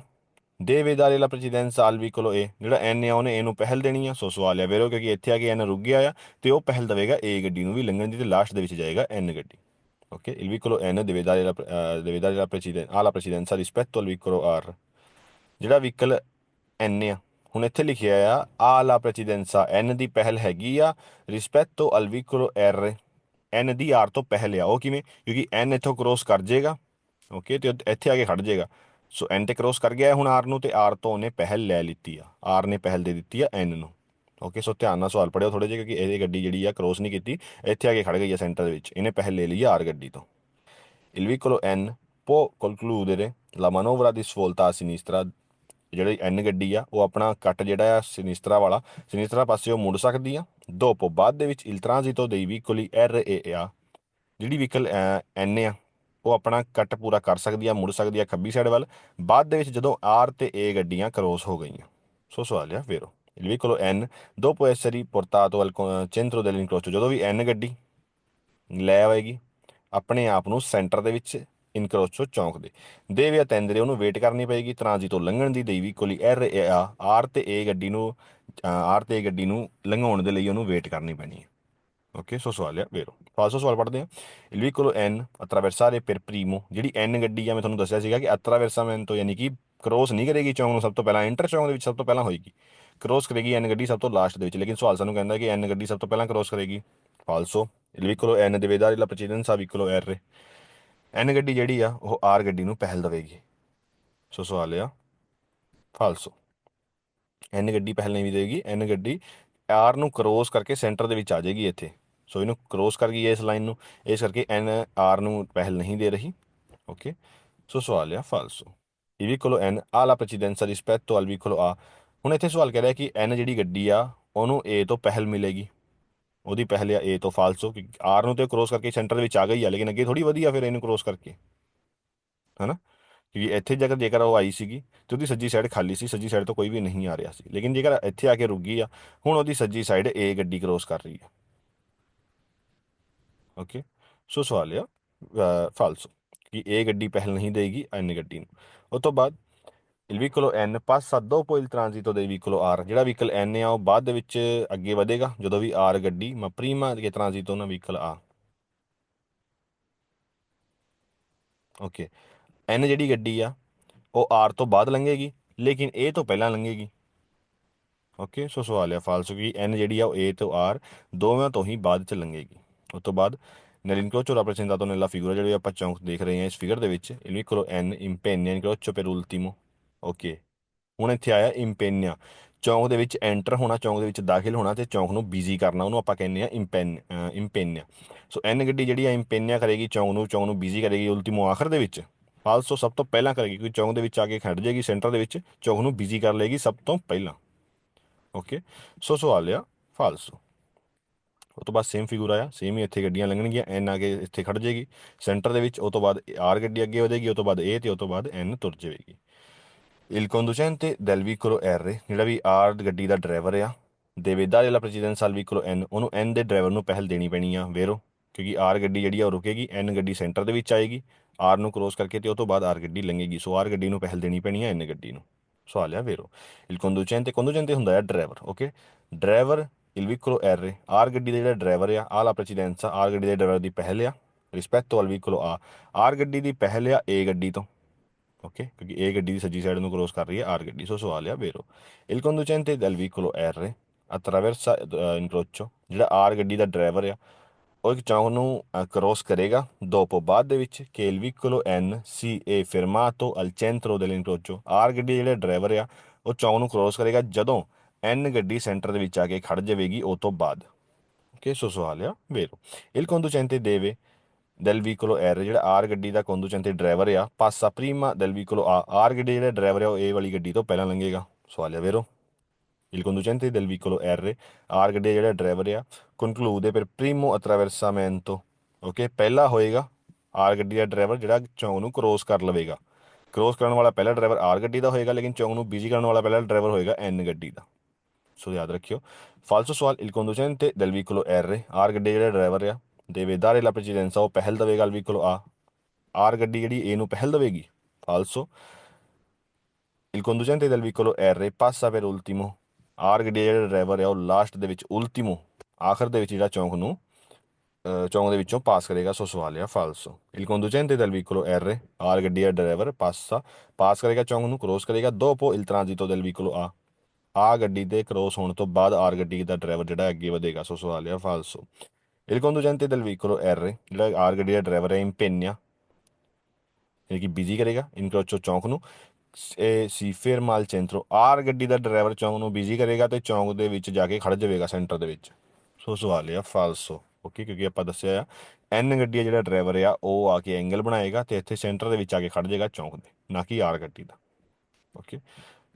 deve dare la precedenza al vicolo A, ਜਿਹੜਾ N ਆ ਉਹਨੇ ਇਹਨੂੰ ਪਹਿਲ ਦੇਣੀ ਆ। ਸੋ ਸਵਾਲ ਆ ਵੇਰੋ ਕਿਉਂਕਿ ਇੱਥੇ ਆ ਕੇ N ਰੁਕ ਗਿਆ ਆ ਤੇ ਉਹ ਪਹਿਲ ਦੇਵੇਗਾ A ਗੱਡੀ ਨੂੰ ਵੀ ਲੰਘਣ ਦੀ ਤੇ ਲਾਸਟ ਦੇ ਵਿੱਚ ਜਾਏਗਾ N ਗੱਡੀ। Okay, il vicolo N deve dare alla precedenza rispetto al vicolo R, ਜਿਹੜਾ ਵਹੀਕਲ N ਆ ਹੁਣ ਇੱਥੇ ਲਿਖਿਆ ਆ ਆਲਾ ਪ੍ਰੈਸੀਡੈਂਸਾ N ਦੀ ਪਹਿਲ ਹੈਗੀ ਆ ਰਿਸਪੈਕਟੋ ਅਲ vicolo R, N ਦੀ R ਤੋਂ ਪਹਿਲ ਆ। ਉਹ ਕਿਵੇਂ, ਕਿਉਂਕਿ N ਇੱਥੋਂ ਕ੍ਰੋਸ ਕਰ ਜਾਏਗਾ। ਓਕੇ, ਤੇ ਇੱਥੇ ਆ ਕੇ ਖੜ ਜਾਏਗਾ। ਸੋ N ਤੇ ਕ੍ਰੋਸ ਕਰ ਗਿਆ ਹੁਣ R ਨੂੰ, ਤੇ R ਤੋਂ ਉਹਨੇ ਪਹਿਲ ਲੈ ਲਿੱਤੀ ਆ। R ਨੇ ਪਹਿਲ ਦੇ ਦਿੱਤੀ ਆ N ਨੂੰ। ਓਕੇ, ਸੋ ਧਿਆਨ ਨਾਲ ਸਵਾਲ ਪੜਿਓ ਥੋੜੇ ਜਿਹੇ ਕਿਉਂਕਿ ਇਹਦੀ ਗੱਡੀ ਜਿਹੜੀ ਆ ਕ੍ਰੋਸ ਨਹੀਂ ਕੀਤੀ, ਇੱਥੇ ਆ ਕੇ ਖੜ ਗਈ ਆ ਸੈਂਟਰ ਦੇ ਵਿੱਚ, ਇਹਨੇ ਪਹਿਲ ਲੈ ਲਈ ਆ R ਗੱਡੀ ਤੋਂ। Il vicolo N può concludere la manovra di svolta a sinistra, ਜਿਹੜੀ N ਗੱਡੀ ਆ ਉਹ ਆਪਣਾ ਕੱਟ ਜਿਹੜਾ ਆ ਸਿਨਿਸਤਰਾ ਪਾਸੇ ਉਹ ਮੁੜ ਸਕਦੀ ਆ। ਦੋਪੋ ਬਾਅਦ ਦੇ ਵਿੱਚ il transito dei vicoli R e A, ਜਿਹੜੀ ਵਹੀਕਲ N ਆ ਉਹ ਆਪਣਾ ਕੱਟ ਪੂਰਾ ਕਰ ਸਕਦੀ ਆ, ਮੁੜ ਸਕਦੀ ਆ ਖੱਬੀ ਸਾਈਡ ਵੱਲ ਬਾਅਦ ਦੇ ਵਿੱਚ ਜਦੋਂ R ਤੇ A ਗੱਡੀਆਂ ਕ੍ਰੋਸ ਹੋ ਗਈਆਂ। ਸੋ ਸਵਾਲ ਆ ਵੇਰੋ il vicolo N dopo essere portato al centro dell'incrocio, ਜਦੋਂ ਵੀ N ਗੱਡੀ ਲੈ ਆਵੇਗੀ ਆਪਣੇ ਆਪ ਨੂੰ ਸੈਂਟਰ ਦੇ ਵਿੱਚ ਇਨਕਰੋਚੋ ਚੌਂਕ ਦੇ ਦੇਵੇ ਅਤੈਂਦਰੇ ਉਹਨੂੰ ਵੇਟ ਕਰਨੀ ਪਏਗੀ ਤਰਾਂਜੀ ਤੋਂ ਲੰਘਣ ਦੀ ਦੇਵੀ ਕੋਲੀ ਆਰ ਤੇ ਏ ਗੱਡੀ ਨੂੰ ਲੰਘਾਉਣ ਦੇ ਲਈ ਉਹਨੂੰ ਵੇਟ ਕਰਨੀ ਪੈਣੀ ਹੈ। ਓਕੇ, ਸੋ ਸਵਾਲ ਆ ਵੇਰੋ ਫਾਲਸੋ ਸਵਾਲ ਪੜ੍ਹਦੇ ਹਾਂ। il vicolo N attraversare per primo, ਜਿਹੜੀ N ਗੱਡੀ ਆ ਮੈਂ ਤੁਹਾਨੂੰ ਦੱਸਿਆ ਸੀਗਾ ਕਿ attraversamento ਯਾਨੀ ਕਿ ਕ੍ਰੋਸ ਨਹੀਂ ਕਰੇਗੀ ਚੌਂਕ ਨੂੰ ਸਭ ਤੋਂ ਪਹਿਲਾਂ, ਇੰਟਰ ਚੌਂਕ ਦੇ ਵਿੱਚ ਸਭ ਤੋਂ ਪਹਿਲਾਂ ਹੋਏਗੀ। ਕ੍ਰੋਸ ਕਰੇਗੀ N ਗੱਡੀ ਸਭ ਤੋਂ ਲਾਸਟ ਦੇ ਵਿੱਚ, ਲੇਕਿਨ ਸਵਾਲ ਸਾਨੂੰ ਕਹਿੰਦਾ ਕਿ N ਗੱਡੀ ਸਭ ਤੋਂ ਪਹਿਲਾਂ ਕ੍ਰੋਸ ਕਰੇਗੀ। ਫਾਲਸੋ, il vicolo N deve dare la precedenza al vicolo R, N ਗੱਡੀ ਜਿਹੜੀ ਆ ਉਹ R ਗੱਡੀ ਨੂੰ ਪਹਿਲ ਦੇਵੇਗੀ। ਸੋ ਸਵਾਲ ਆ ਫਾਲਸੋ, N ਗੱਡੀ ਪਹਿਲ ਨਹੀਂ ਦੇਵੇਗੀ, N ਗੱਡੀ R ਨੂੰ ਕ੍ਰੋਸ ਕਰਕੇ ਸੈਂਟਰ ਦੇ ਵਿੱਚ ਆ ਜਾਏਗੀ ਇੱਥੇ। ਸੋ ਇਹਨੂੰ ਕ੍ਰੋਸ ਕਰ ਗਈ ਹੈ ਇਸ ਲਾਈਨ ਨੂੰ, ਇਸ ਕਰਕੇ N R ਨੂੰ ਪਹਿਲ ਨਹੀਂ ਦੇ ਰਹੀ। ਓਕੇ, ਸੋ ਸਵਾਲ ਆ ਫਾਲਸੋ, il vicolo N ha la precedenza rispetto al vicolo A, ਹੁਣ ਇੱਥੇ ਸਵਾਲ ਕਹਿ ਰਿਹਾ ਕਿ N ਜਿਹੜੀ ਗੱਡੀ ਆ ਉਹਨੂੰ A ਤੋਂ ਪਹਿਲ ਮਿਲੇਗੀ, ਉਹਦੀ ਪਹਿਲ ਆ A ਤੋਂ। ਫਾਲਸੋ, ਕਿ R ਨੂੰ ਤੇ ਕ੍ਰੋਸ ਕਰਕੇ ਸੈਂਟਰ ਦੇ ਵਿੱਚ ਆ ਗਈ ਆ ਲੇਕਿਨ ਅੱਗੇ ਥੋੜੀ ਵਧੀਆ ਫਿਰ ਇਹਨੂੰ ਕ੍ਰੋਸ ਕਰਕੇ, ਹਨਾ, ਕਿਉਂਕਿ ਇੱਥੇ ਜੇਕਰ ਉਹ ਆਈ ਸੀਗੀ ਤੇ ਉਹਦੀ ਸੱਜੀ ਸਾਈਡ ਖਾਲੀ ਸੀ, ਸੱਜੀ ਸਾਈਡ ਤੋਂ ਕੋਈ ਵੀ ਨਹੀਂ ਆ ਰਿਹਾ ਸੀ, ਲੇਕਿਨ ਜੇਕਰ ਇੱਥੇ ਆ ਕੇ ਰੁਕ ਗਈ ਆ ਹੁਣ ਉਹਦੀ ਸੱਜੀ ਸਾਈਡ A ਗੱਡੀ ਕ੍ਰੋਸ ਕਰ ਰਹੀ ਹੈ। ਓਕੇ, ਸੋ ਸਵਾਲ ਆ ਫਾਲਸੋ ਕਿ A ਗੱਡੀ ਪਹਿਲ ਨਹੀਂ ਦੇਗੀ N ਗੱਡੀ ਨੂੰ। ਉਸ ਤੋਂ ਬਾਅਦ il vicolo N passa dopo il transito del vicolo R, ਜਿਹੜਾ ਵਹੀਕਲ N ਆ ਉਹ ਬਾਅਦ ਦੇ ਵਿੱਚ ਅੱਗੇ ਵਧੇਗਾ ਜਦੋਂ ਵੀ R ਗੱਡੀ ma prima che transito una vicolo A। Okay, N ਜਿਹੜੀ ਗੱਡੀ ਆ ਉਹ ਆਰ ਤੋਂ ਬਾਅਦ ਲੰਘੇਗੀ ਲੇਕਿਨ ਏ ਤੋਂ ਪਹਿਲਾਂ ਲੰਘੇਗੀ। ਓਕੇ, ਸੋ ਸਵਾਲ ਆ ਫਾਲਸੋ ਕਿ ਐਨ ਜਿਹੜੀ ਆ ਉਹ ਏ ਤੋਂ ਆਰ ਦੋਵਾਂ ਤੋਂ ਹੀ ਬਾਅਦ ਚ ਲੰਘੇਗੀ। ਉਸ ਤੋਂ ਬਾਅਦ nell'incrocio rappresentato nella figura, ਜਿਹੜੇ ਆਪਾਂ ਚੌਂਕ ਦੇਖ ਰਹੇ ਹਾਂ ਇਸ ਫਿਗਰ ਦੇ ਵਿੱਚ, il vicolo n impegna incrocio per ultimo। Okay, ਹੁਣ ਇੱਥੇ ਆਇਆ ਇੰਪੇਨਿਆ, ਚੌਂਕ ਦੇ ਵਿੱਚ ਐਂਟਰ ਹੋਣਾ, ਚੌਂਕ ਦੇ ਵਿੱਚ ਦਾਖਲ ਹੋਣਾ ਤੇ ਚੌਂਕ ਨੂੰ ਬਿਜ਼ੀ ਕਰਨਾ, ਉਹਨੂੰ ਆਪਾਂ ਕਹਿੰਦੇ ਆ ਇੰਪੇਨਿਆ। ਸੋ ਐਨ ਗੱਡੀ ਜਿਹੜੀ ਆ ਇੰਪੇਨਿਆ ਕਰੇਗੀ ਚੌਂਕ ਨੂੰ ਬਿਜ਼ੀ ਕਰੇਗੀ ਉਲਟੀਮੋ ਆਖਰ ਦੇ ਵਿੱਚ। ਫਾਲਸੋ ਸਭ ਤੋਂ ਪਹਿਲਾਂ ਕਰੇਗੀ, ਕਿਉਂਕਿ ਚੌਂਕ ਦੇ ਵਿੱਚ ਆ ਕੇ ਖੜ ਜਾਏਗੀ ਸੈਂਟਰ ਦੇ ਵਿੱਚ, ਚੌਂਕ ਨੂੰ ਬਿਜ਼ੀ ਕਰ ਲਏਗੀ ਸਭ ਤੋਂ ਪਹਿਲਾਂ। ਓਕੇ, ਸੋ ਸਵਾਲ ਆ ਫਾਲਸੋ। ਉਹ ਤੋਂ ਬਾਅਦ ਸੇਮ ਫਿਗਰ ਆਇਆ, ਸੇਮ ਹੀ ਇੱਥੇ ਗੱਡੀਆਂ ਲੰਘਣਗੀਆਂ, ਐਨ ਆ ਕੇ ਇੱਥੇ ਖੜ ਜਾਏਗੀ ਸੈਂਟਰ ਦੇ ਵਿੱਚ, ਉਹ ਤੋਂ ਬਾਅਦ ਆਰ ਗੱਡੀ ਅੱਗੇ ਵਧੇਗੀ, ਉਹ ਤੋਂ ਬਾਅਦ ਏ ਤੇ ਉਹ ਤੋਂ ਬਾਅਦ ਐਨ ਤੁਰ ਜਾਵੇਗੀ। Il conducente del vicolo R, ਜਿਹੜਾ ਵੀ ਆਰ ਗੱਡੀ ਦਾ ਡਰਾਈਵਰ ਆ, deve dare la precedenza al vicolo N, ਉਹਨੂੰ ਐਨ ਦੇ ਡਰਾਈਵਰ ਨੂੰ ਪਹਿਲ ਦੇਣੀ ਪੈਣੀ ਆ ਵੇਰੋ, ਕਿਉਂਕਿ ਆਰ ਗੱਡੀ ਜਿਹੜੀ ਆ ਉਹ ਰੁਕੇਗੀ, ਐਨ ਗੱਡੀ ਸੈਂਟਰ ਦੇ ਵਿੱਚ ਆਏਗੀ ਆਰ ਨੂੰ ਕ੍ਰੋਸ ਕਰਕੇ ਤੇ ਉਹ ਤੋਂ ਬਾਅਦ ਆਰ ਗੱਡੀ ਲੰਘੇਗੀ। ਸੋ ਆਰ ਗੱਡੀ ਨੂੰ ਪਹਿਲ ਦੇਣੀ ਪੈਣੀ ਆ ਐਨ ਗੱਡੀ ਨੂੰ। ਸਵਾਲ ਆ ਵੇਰੋ। il conducente ਹੁੰਦਾ ਆ driver. Okay, driver il vicolo R, R ਗੱਡੀ ਦਾ ਜਿਹੜਾ ਡਰਾਈਵਰ ਆ, ਆਹ ਲਾ ਪ੍ਰੈਸੀਡੈਂਸਾ, ਆਰ ਗੱਡੀ ਦੇ ਡਰਾਈਵਰ ਦੀ ਪਹਿਲ ਆ ਰਿਸਪੈਕਟੋ al vicolo A, ਆਰ ਗੱਡੀ ਦੀ ਪਹਿਲ ਆ ਏ ਗੱਡੀ ਤੋਂ। ਓਕੇ, ਕਿਉਂਕਿ ਇਹ ਗੱਡੀ ਦੀ ਸੱਜੀ ਸਾਈਡ ਨੂੰ ਕ੍ਰੋਸ ਕਰ ਰਹੀ ਹੈ ਆਰ ਗੱਡੀ। ਸੋ ਸਵਾਲ ਆ ਵੇਰੋ। il conducente del vicolo R attraversa incrocio, ਜਿਹੜਾ ਆਰ ਗੱਡੀ ਦਾ ਡਰਾਈਵਰ ਆ ਉਹ ਇੱਕ ਚੌਂਕ ਨੂੰ ਕ੍ਰੋਸ ਕਰੇਗਾ ਦੋਪੋ ਬਾਅਦ ਦੇ ਵਿੱਚ ਕਿ il vicolo N si è fermato al centro dell'incrocio, R ਗੱਡੀ ਦੇ ਜਿਹੜੇ ਡਰਾਈਵਰ ਆ ਉਹ ਚੌਂਕ ਨੂੰ ਕ੍ਰੋਸ ਕਰੇਗਾ ਜਦੋਂ ਐਨ ਗੱਡੀ ਸੈਂਟਰ ਦੇ ਵਿੱਚ ਆ ਕੇ ਖੜ ਜਾਵੇਗੀ ਉਹ ਤੋਂ ਬਾਅਦ। ਓਕੇ, ਸੋ ਸਵਾਲ ਆ ਵੇਰੋ। il conducente deve del vicolo R, ਜਿਹੜਾ ਆਰ ਗੱਡੀ ਦਾ conducente ਡਰਾਈਵਰ ਆ, ਪਾਸਾ prima del vicolo A, R ਗੱਡੀ ਜਿਹੜਾ ਡਰਾਈਵਰ ਆ ਉਹ ਏ ਵਾਲੀ ਗੱਡੀ ਤੋਂ ਪਹਿਲਾਂ ਲੰਘੇਗਾ। ਸਵਾਲ ਆ ਵੇਰੋ। il conducente del vicolo R, R ਗੱਡੀ ਦਾ ਜਿਹੜਾ ਡਰਾਈਵਰ ਆ, conclude per primo attraversamento, okay, ਪਹਿਲਾ ਹੋਏਗਾ ਆਰ ਗੱਡੀ ਦਾ ਡਰਾਈਵਰ ਜਿਹੜਾ ਚੌਂਕ ਨੂੰ ਕ੍ਰੋਸ ਕਰ ਲਵੇਗਾ। ਕ੍ਰੋਸ ਕਰਨ ਵਾਲਾ ਪਹਿਲਾ ਡਰਾਈਵਰ ਆਰ ਗੱਡੀ ਦਾ ਹੋਏਗਾ ਲੇਕਿਨ ਚੌਂਕ ਨੂੰ ਬਿਜ਼ੀ ਕਰਨ ਵਾਲਾ ਪਹਿਲਾ ਡਰਾਈਵਰ ਹੋਏਗਾ ਐਨ ਗੱਡੀ ਦਾ। ਸੋ ਯਾਦ ਰੱਖਿਓ। ਫਾਲਸੋ ਸਵਾਲ, il conducente del vicolo R, R ਗੱਡੀ ਜਿਹੜਾ ਡਰਾਈਵਰ ਆ, deve dare la precedenza, ਉਹ ਪਹਿਲ ਦੇਵੇਗਾ al vicolo A, ਆਰ ਗੱਡੀ ਜਿਹੜੀ ਏ ਨੂੰ ਪਹਿਲ ਦੇਵੇਗੀ। ਫਾਲਸੋ, il conducente del vicolo R passa per ultimo, R ਗੱਡੀ ਦਾ ਜਿਹੜਾ ਡਰਾਈਵਰ ਆ ਉਹ ਲਾਸਟ ਦੇ ਵਿੱਚ ਉਲਟੀਮੋ ਆਖਰ ਦੇ ਵਿੱਚ ਜਿਹੜਾ ਚੌਂਕ ਦੇ ਵਿੱਚੋਂ ਪਾਸ ਕਰੇਗਾ। ਸੋ ਸਵਾਲ ਆ ਫਾਲਸੋ। il conducente del vicolo R, R ਗੱਡੀ ਦਾ ਡਰਾਈਵਰ ਪਾਸ ਕਰੇਗਾ ਚੌਂਕ ਨੂੰ ਕ੍ਰੋਸ ਕਰੇਗਾ dopo il transito del vicolo A, ਆ ਗੱਡੀ ਦੇ ਕ੍ਰੋਸ ਹੋਣ ਤੋਂ ਬਾਅਦ ਆਰ ਗੱਡੀ ਦਾ ਡਰਾਈਵਰ ਜਿਹੜਾ ਅੱਗੇ ਵਧੇਗਾ। ਸੋ ਸਵਾਲ ਆ ਫਾਲਸੋ। il conducente del vicolo R, ਜਿਹੜਾ ਆਰ ਗੱਡੀ ਦਾ ਡਰਾਈਵਰ ਹੈ, ਇੰਪੇਨਿਆ ਯਾਨੀ ਕਿ ਬਿਜ਼ੀ ਕਰੇਗਾ ਇਨਕਰੋਚੋ ਚੌਂਕ ਨੂੰ, ਸੀ ਫੇਰਮਾ al centro, ਆਰ ਗੱਡੀ ਦਾ ਡਰਾਈਵਰ ਚੌਂਕ ਨੂੰ ਬਿਜ਼ੀ ਕਰੇਗਾ ਤੇ ਚੌਂਕ ਦੇ ਵਿੱਚ ਜਾ ਕੇ ਖੜ ਜਾਵੇਗਾ ਸੈਂਟਰ ਦੇ ਵਿੱਚ। ਸੋ ਸਵਾਲ ਆ ਫਾਲਸੋ। ਓਕੇ, ਕਿਉਂਕਿ ਆਪਾਂ ਦੱਸਿਆ ਆ ਐਨ ਗੱਡੀ ਦਾ ਜਿਹੜਾ ਡਰਾਈਵਰ ਆ ਉਹ ਆ ਕੇ ਐਂਗਲ ਬਣਾਏਗਾ ਤੇ ਇੱਥੇ ਸੈਂਟਰ ਦੇ ਵਿੱਚ ਆ ਕੇ ਖੜ ਜਾਏਗਾ ਚੌਂਕ ਦੇ, ਨਾ ਕਿ ਆਰ ਗੱਡੀ ਦਾ। ਓਕੇ,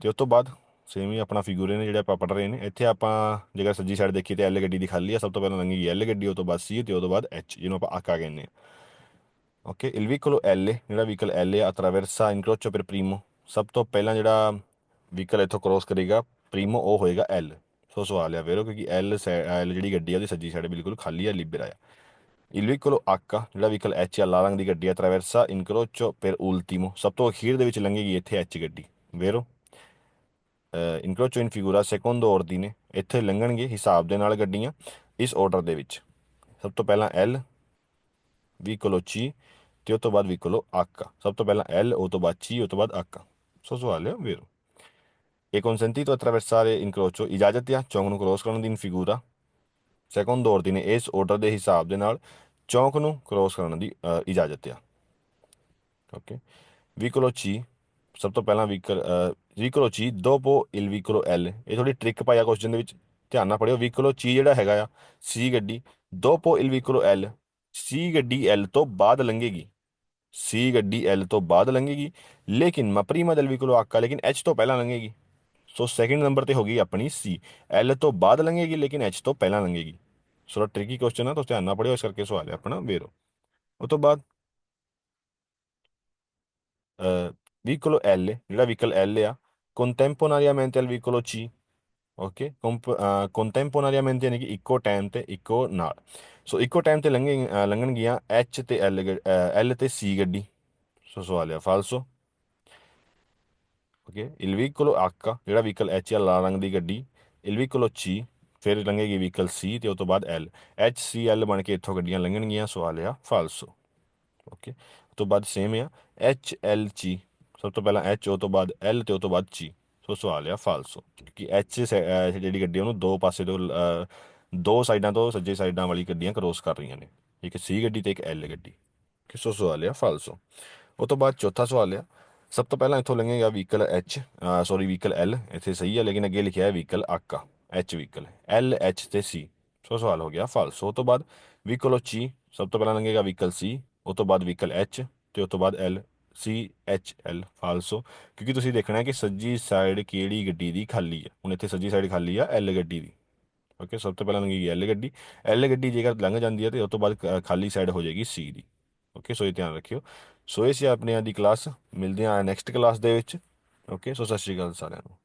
ਤੇ ਉਸ ਤੋਂ ਬਾਅਦ ਸੇਮ ਹੀ ਆਪਣਾ ਫਿਗੂਰੇ ਨੇ ਜਿਹੜੇ ਆਪਾਂ ਪੜ੍ਹ ਰਹੇ ਨੇ। ਇੱਥੇ ਆਪਾਂ ਜੇਕਰ ਸੱਜੀ ਸਾਈਡ ਦੇਖੀਏ ਤੇ ਐਲ ਗੱਡੀ ਦੀ ਖਾਲੀ ਆ, ਸਭ ਤੋਂ ਪਹਿਲਾਂ ਲੰਘੇਗੀ ਐਲ ਗੱਡੀ, ਉਹ ਤੋਂ ਬਾਅਦ ਸੀ ਤੇ ਉਹ ਤੋਂ ਬਾਅਦ ਐਚ, ਜਿਹਨੂੰ ਆਪਾਂ ਆਕਾ ਕਹਿੰਦੇ ਆ। ਓਕੇ, il vicolo L, ਜਿਹੜਾ ਵਹੀਕਲ L ਆ, attraversa incrocio per primo, ਸਭ ਤੋਂ ਪਹਿਲਾਂ ਜਿਹੜਾ ਵਹੀਕਲ ਇੱਥੋਂ ਕ੍ਰੋਸ ਕਰੇਗਾ ਪ੍ਰੀਮੋ ਉਹ ਹੋਏਗਾ ਐਲ। ਸੋ ਸਵਾਲ ਆ ਵੇਰੋ, ਕਿਉਂਕਿ ਐਲ ਜਿਹੜੀ ਗੱਡੀ ਆ ਉਹਦੀ ਸੱਜੀ ਸਾਈਡ ਬਿਲਕੁਲ ਖਾਲੀ ਆ, ਲਿਬਰ ਆ। il vicolo H, ਜਿਹੜਾ ਵਹੀਕਲ ਐਚ ਆ, ਲਾਲ ਰੰਗ ਦੀ ਗੱਡੀ ਆ, attraversa incrocio per ultimo, ਸਭ ਤੋਂ ਅਖੀਰ ਦੇ ਵਿੱਚ ਲੰਘੇਗੀ ਇੱਥੇ ਐਚ ਗੱਡੀ ਵੇਰੋ। ਇਨਕਰੋਚੋ ਇਨ ਫਿਗੂਰਾ ਸੈਕੰਡੋ ordine, ਇੱਥੇ ਲੰਘਣਗੇ ਹਿਸਾਬ ਦੇ ਨਾਲ ਗੱਡੀਆਂ ਇਸ ਆਰਡਰ ਦੇ ਵਿੱਚ, ਸਭ ਤੋਂ ਪਹਿਲਾਂ ਐਲ, ਵੀਕੋਲੋ ਚੀ ਤੇ ਉਹ ਤੋਂ ਬਾਅਦ ਵੀਕੋਲੋ ਆਕਾ। ਸਭ ਤੋਂ ਪਹਿਲਾਂ ਐਲ, ਉਹ ਤੋਂ ਬਾਅਦ ਚੀ, ਉਹ ਤੋਂ ਬਾਅਦ ਆਕਾ। ਸੋ ਸਵਾਲ ਹੈ ਵੇਰੋ। ਇਹ consentito attraversare incrocio, ਇਜਾਜ਼ਤ ਆ ਚੌਂਕ ਨੂੰ ਕ੍ਰੋਸ ਕਰਨ ਦੀ ਇਨ ਫਿਗੂਰਾ ਸੈਕੰਡੋ ordine, ਇਸ ਆਰਡਰ ਦੇ ਹਿਸਾਬ ਦੇ ਨਾਲ ਚੌਂਕ ਨੂੰ ਕ੍ਰੋਸ ਕਰਨ ਦੀ ਇਜਾਜ਼ਤ ਆ। ਓਕੇ, ਵੀਕੋਲੋ ਚੀ, ਸਭ ਤੋਂ ਪਹਿਲਾਂ ਵੀਕੋਲੋ ਚੀ ਦੋਪੋ ਇਲ ਵੀਕੋਲੋ ਐਲ, ਇਹ ਥੋੜੀ ਟ੍ਰਿਕ ਪਾਇਆ ਕੁਐਸਚਨ ਦੇ ਵਿੱਚ, ਧਿਆਨ ਨਾਲ ਪੜਿਓ। ਵੀਕੋਲੋ ਚੀ ਜਿਹੜਾ ਹੈਗਾ ਆ ਸੀ ਗੱਡੀ, ਦੋਪੋ ਇਲ ਵੀਕੋਲੋ ਐਲ, ਸੀ ਗੱਡੀ ਐਲ ਤੋਂ ਬਾਅਦ ਲੰਘੇਗੀ, ਸੀ ਗੱਡੀ ਐਲ ਤੋਂ ਬਾਅਦ ਲੰਘੇਗੀ ਲੇਕਿਨ ਮਪਰੀਮਾ ਦਲ ਵੀਕੋਲੋ ਆਕਾ, ਲੇਕਿਨ ਐਚ ਤੋਂ ਪਹਿਲਾਂ ਲੰਘੇਗੀ। ਸੋ ਸੈਕਿੰਡ ਨੰਬਰ ਤੇ ਹੋ ਗਈ ਆਪਣੀ ਸੀ, ਐਲ ਤੋਂ ਬਾਅਦ ਲੰਘੇਗੀ ਲੇਕਿਨ ਐਚ ਤੋਂ ਪਹਿਲਾਂ ਲੰਘੇਗੀ। ਸੋ ਟ੍ਰਿਕੀ ਕੁਐਸਚਨ ਆ, ਤਾਂ ਧਿਆਨ ਨਾਲ ਪੜਿਓ, ਇਸ ਕਰਕੇ ਸਵਾਲ ਹੈ ਆਪਣਾ ਵੇਰੋ। ਉਹ ਤੋਂ ਬਾਅਦ ਵੀਕੋਲੋ ਐਲ, ਜਿਹੜਾ ਵਹੀਕਲ ਐਲ ਆ, contemporaneamente al vicolo C, okay, contemporaneamente ਯਾਨੀ ਕਿ ਇੱਕੋ ਟਾਈਮ ਤੇ ਇੱਕੋ ਨਾਲ। ਸੋ ਇੱਕੋ ਟਾਈਮ ਤੇ ਲੰਘਣਗੀਆਂ ਐਚ ਤੇ ਐਲ ਤੇ ਸੀ ਗੱਡੀ। ਸੋ ਸਵਾਲ ਆ ਫਾਲਸੋ। ਓਕੇ, il vicolo H, ਜਿਹੜਾ ਵਹੀਕਲ ਐਚ ਆ, ਲਾਲ ਰੰਗ ਦੀ ਗੱਡੀ, il vicolo C, ਫਿਰ ਲੰਘੇਗੀ ਵਹੀਕਲ ਸੀ ਤੇ ਉਹ ਤੋਂ ਬਾਅਦ ਐਲ, ਐਚ ਸੀ ਐਲ ਬਣ ਕੇ ਇੱਥੋਂ ਗੱਡੀਆਂ ਲੰਘਣਗੀਆਂ। ਸਵਾਲ ਆ ਫਾਲਸੋ। ਓਕੇ, ਤੋਂ ਬਾਅਦ ਸੇਮ ਆ ਐਚ ਐਲ ਚੀ, ਸਭ ਤੋਂ ਪਹਿਲਾਂ ਐਚ, ਉਹ ਤੋਂ ਬਾਅਦ ਐਲ ਤੇ ਉਹ ਤੋਂ ਬਾਅਦ ਚੀ। ਸੋ ਸਵਾਲ ਆ ਫਾਲਸੋ, ਕਿਉਂਕਿ ਐਚ ਜਿਹੜੀ ਗੱਡੀ ਉਹਨੂੰ ਦੋ ਪਾਸੇ ਤੋਂ ਦੋ ਸਾਈਡਾਂ ਤੋਂ ਸੱਜੇ ਸਾਈਡਾਂ ਵਾਲੀ ਗੱਡੀਆਂ ਕ੍ਰੋਸ ਕਰ ਰਹੀਆਂ ਨੇ, ਇੱਕ ਸੀ ਗੱਡੀ ਤੇ ਇੱਕ ਐਲ ਗੱਡੀ। ਸੋ ਸਵਾਲ ਆ ਫਾਲਸੋ। ਉਹ ਤੋਂ ਬਾਅਦ ਚੌਥਾ ਸਵਾਲ ਆ, ਸਭ ਤੋਂ ਪਹਿਲਾਂ ਇੱਥੋਂ ਲੰਘੇਗਾ vehicle H, sorry vehicle L, ਇੱਥੇ ਸਹੀ ਹੈ ਲੇਕਿਨ ਅੱਗੇ ਲਿਖਿਆ ਹੈ ਵਹੀਕਲ ਆਕਾ, ਐਚ ਵਹੀਕਲ, ਐਲ ਐਚ ਤੇ ਸੀ। ਸੋ ਸਵਾਲ ਹੋ ਗਿਆ ਫਾਲਸੋ। ਉਹ ਤੋਂ ਬਾਅਦ ਵਹੀਕਲ ਉਹ ਚੀ, ਸਭ ਤੋਂ ਪਹਿਲਾਂ ਲੰਘੇਗਾ ਵਹੀਕਲ ਸੀ, ਉਹ ਤੋਂ ਬਾਅਦ ਵਹੀਕਲ ਐਚ ਤੇ ਉਹ ਤੋਂ ਬਾਅਦ ਐਲ, ਸੀ ਐਚ ਐਲ ਫਾਲਸੋ। ਕਿਉਂਕਿ ਤੁਸੀਂ ਦੇਖਣਾ ਹੈ ਕਿ ਸੱਜੀ ਸਾਈਡ ਕਿਹੜੀ ਗੱਡੀ ਦੀ ਖਾਲੀ ਹੈ। ਹੁਣ ਇੱਥੇ ਸੱਜੀ ਸਾਈਡ ਖਾਲੀ ਆ ਐਲ ਗੱਡੀ ਦੀ। ਓਕੇ, ਸਭ ਤੋਂ ਪਹਿਲਾਂ ਲੰਘੇਗੀ ਐਲ ਗੱਡੀ, ਐਲ ਗੱਡੀ ਜੇਕਰ ਲੰਘ ਜਾਂਦੀ ਹੈ ਤੇ ਉਸ ਤੋਂ ਬਾਅਦ ਖਾਲੀ ਸਾਈਡ ਹੋ ਜਾਏਗੀ ਸੀ ਦੀ। ਓਕੇ, ਸੋ ਇਹ ਧਿਆਨ ਰੱਖਿਓ। ਸੋ ਇਹ ਸੀ ਆਪਣੇ ਅੱਜ ਦੀ ਕਲਾਸ, ਮਿਲਦੇ ਹਾਂ ਨੈਕਸਟ ਕਲਾਸ ਦੇ ਵਿੱਚ। ਓਕੇ, ਸੋ ਸਤਿ ਸ਼੍ਰੀ ਅਕਾਲ ਸਾਰਿਆਂ ਨੂੰ।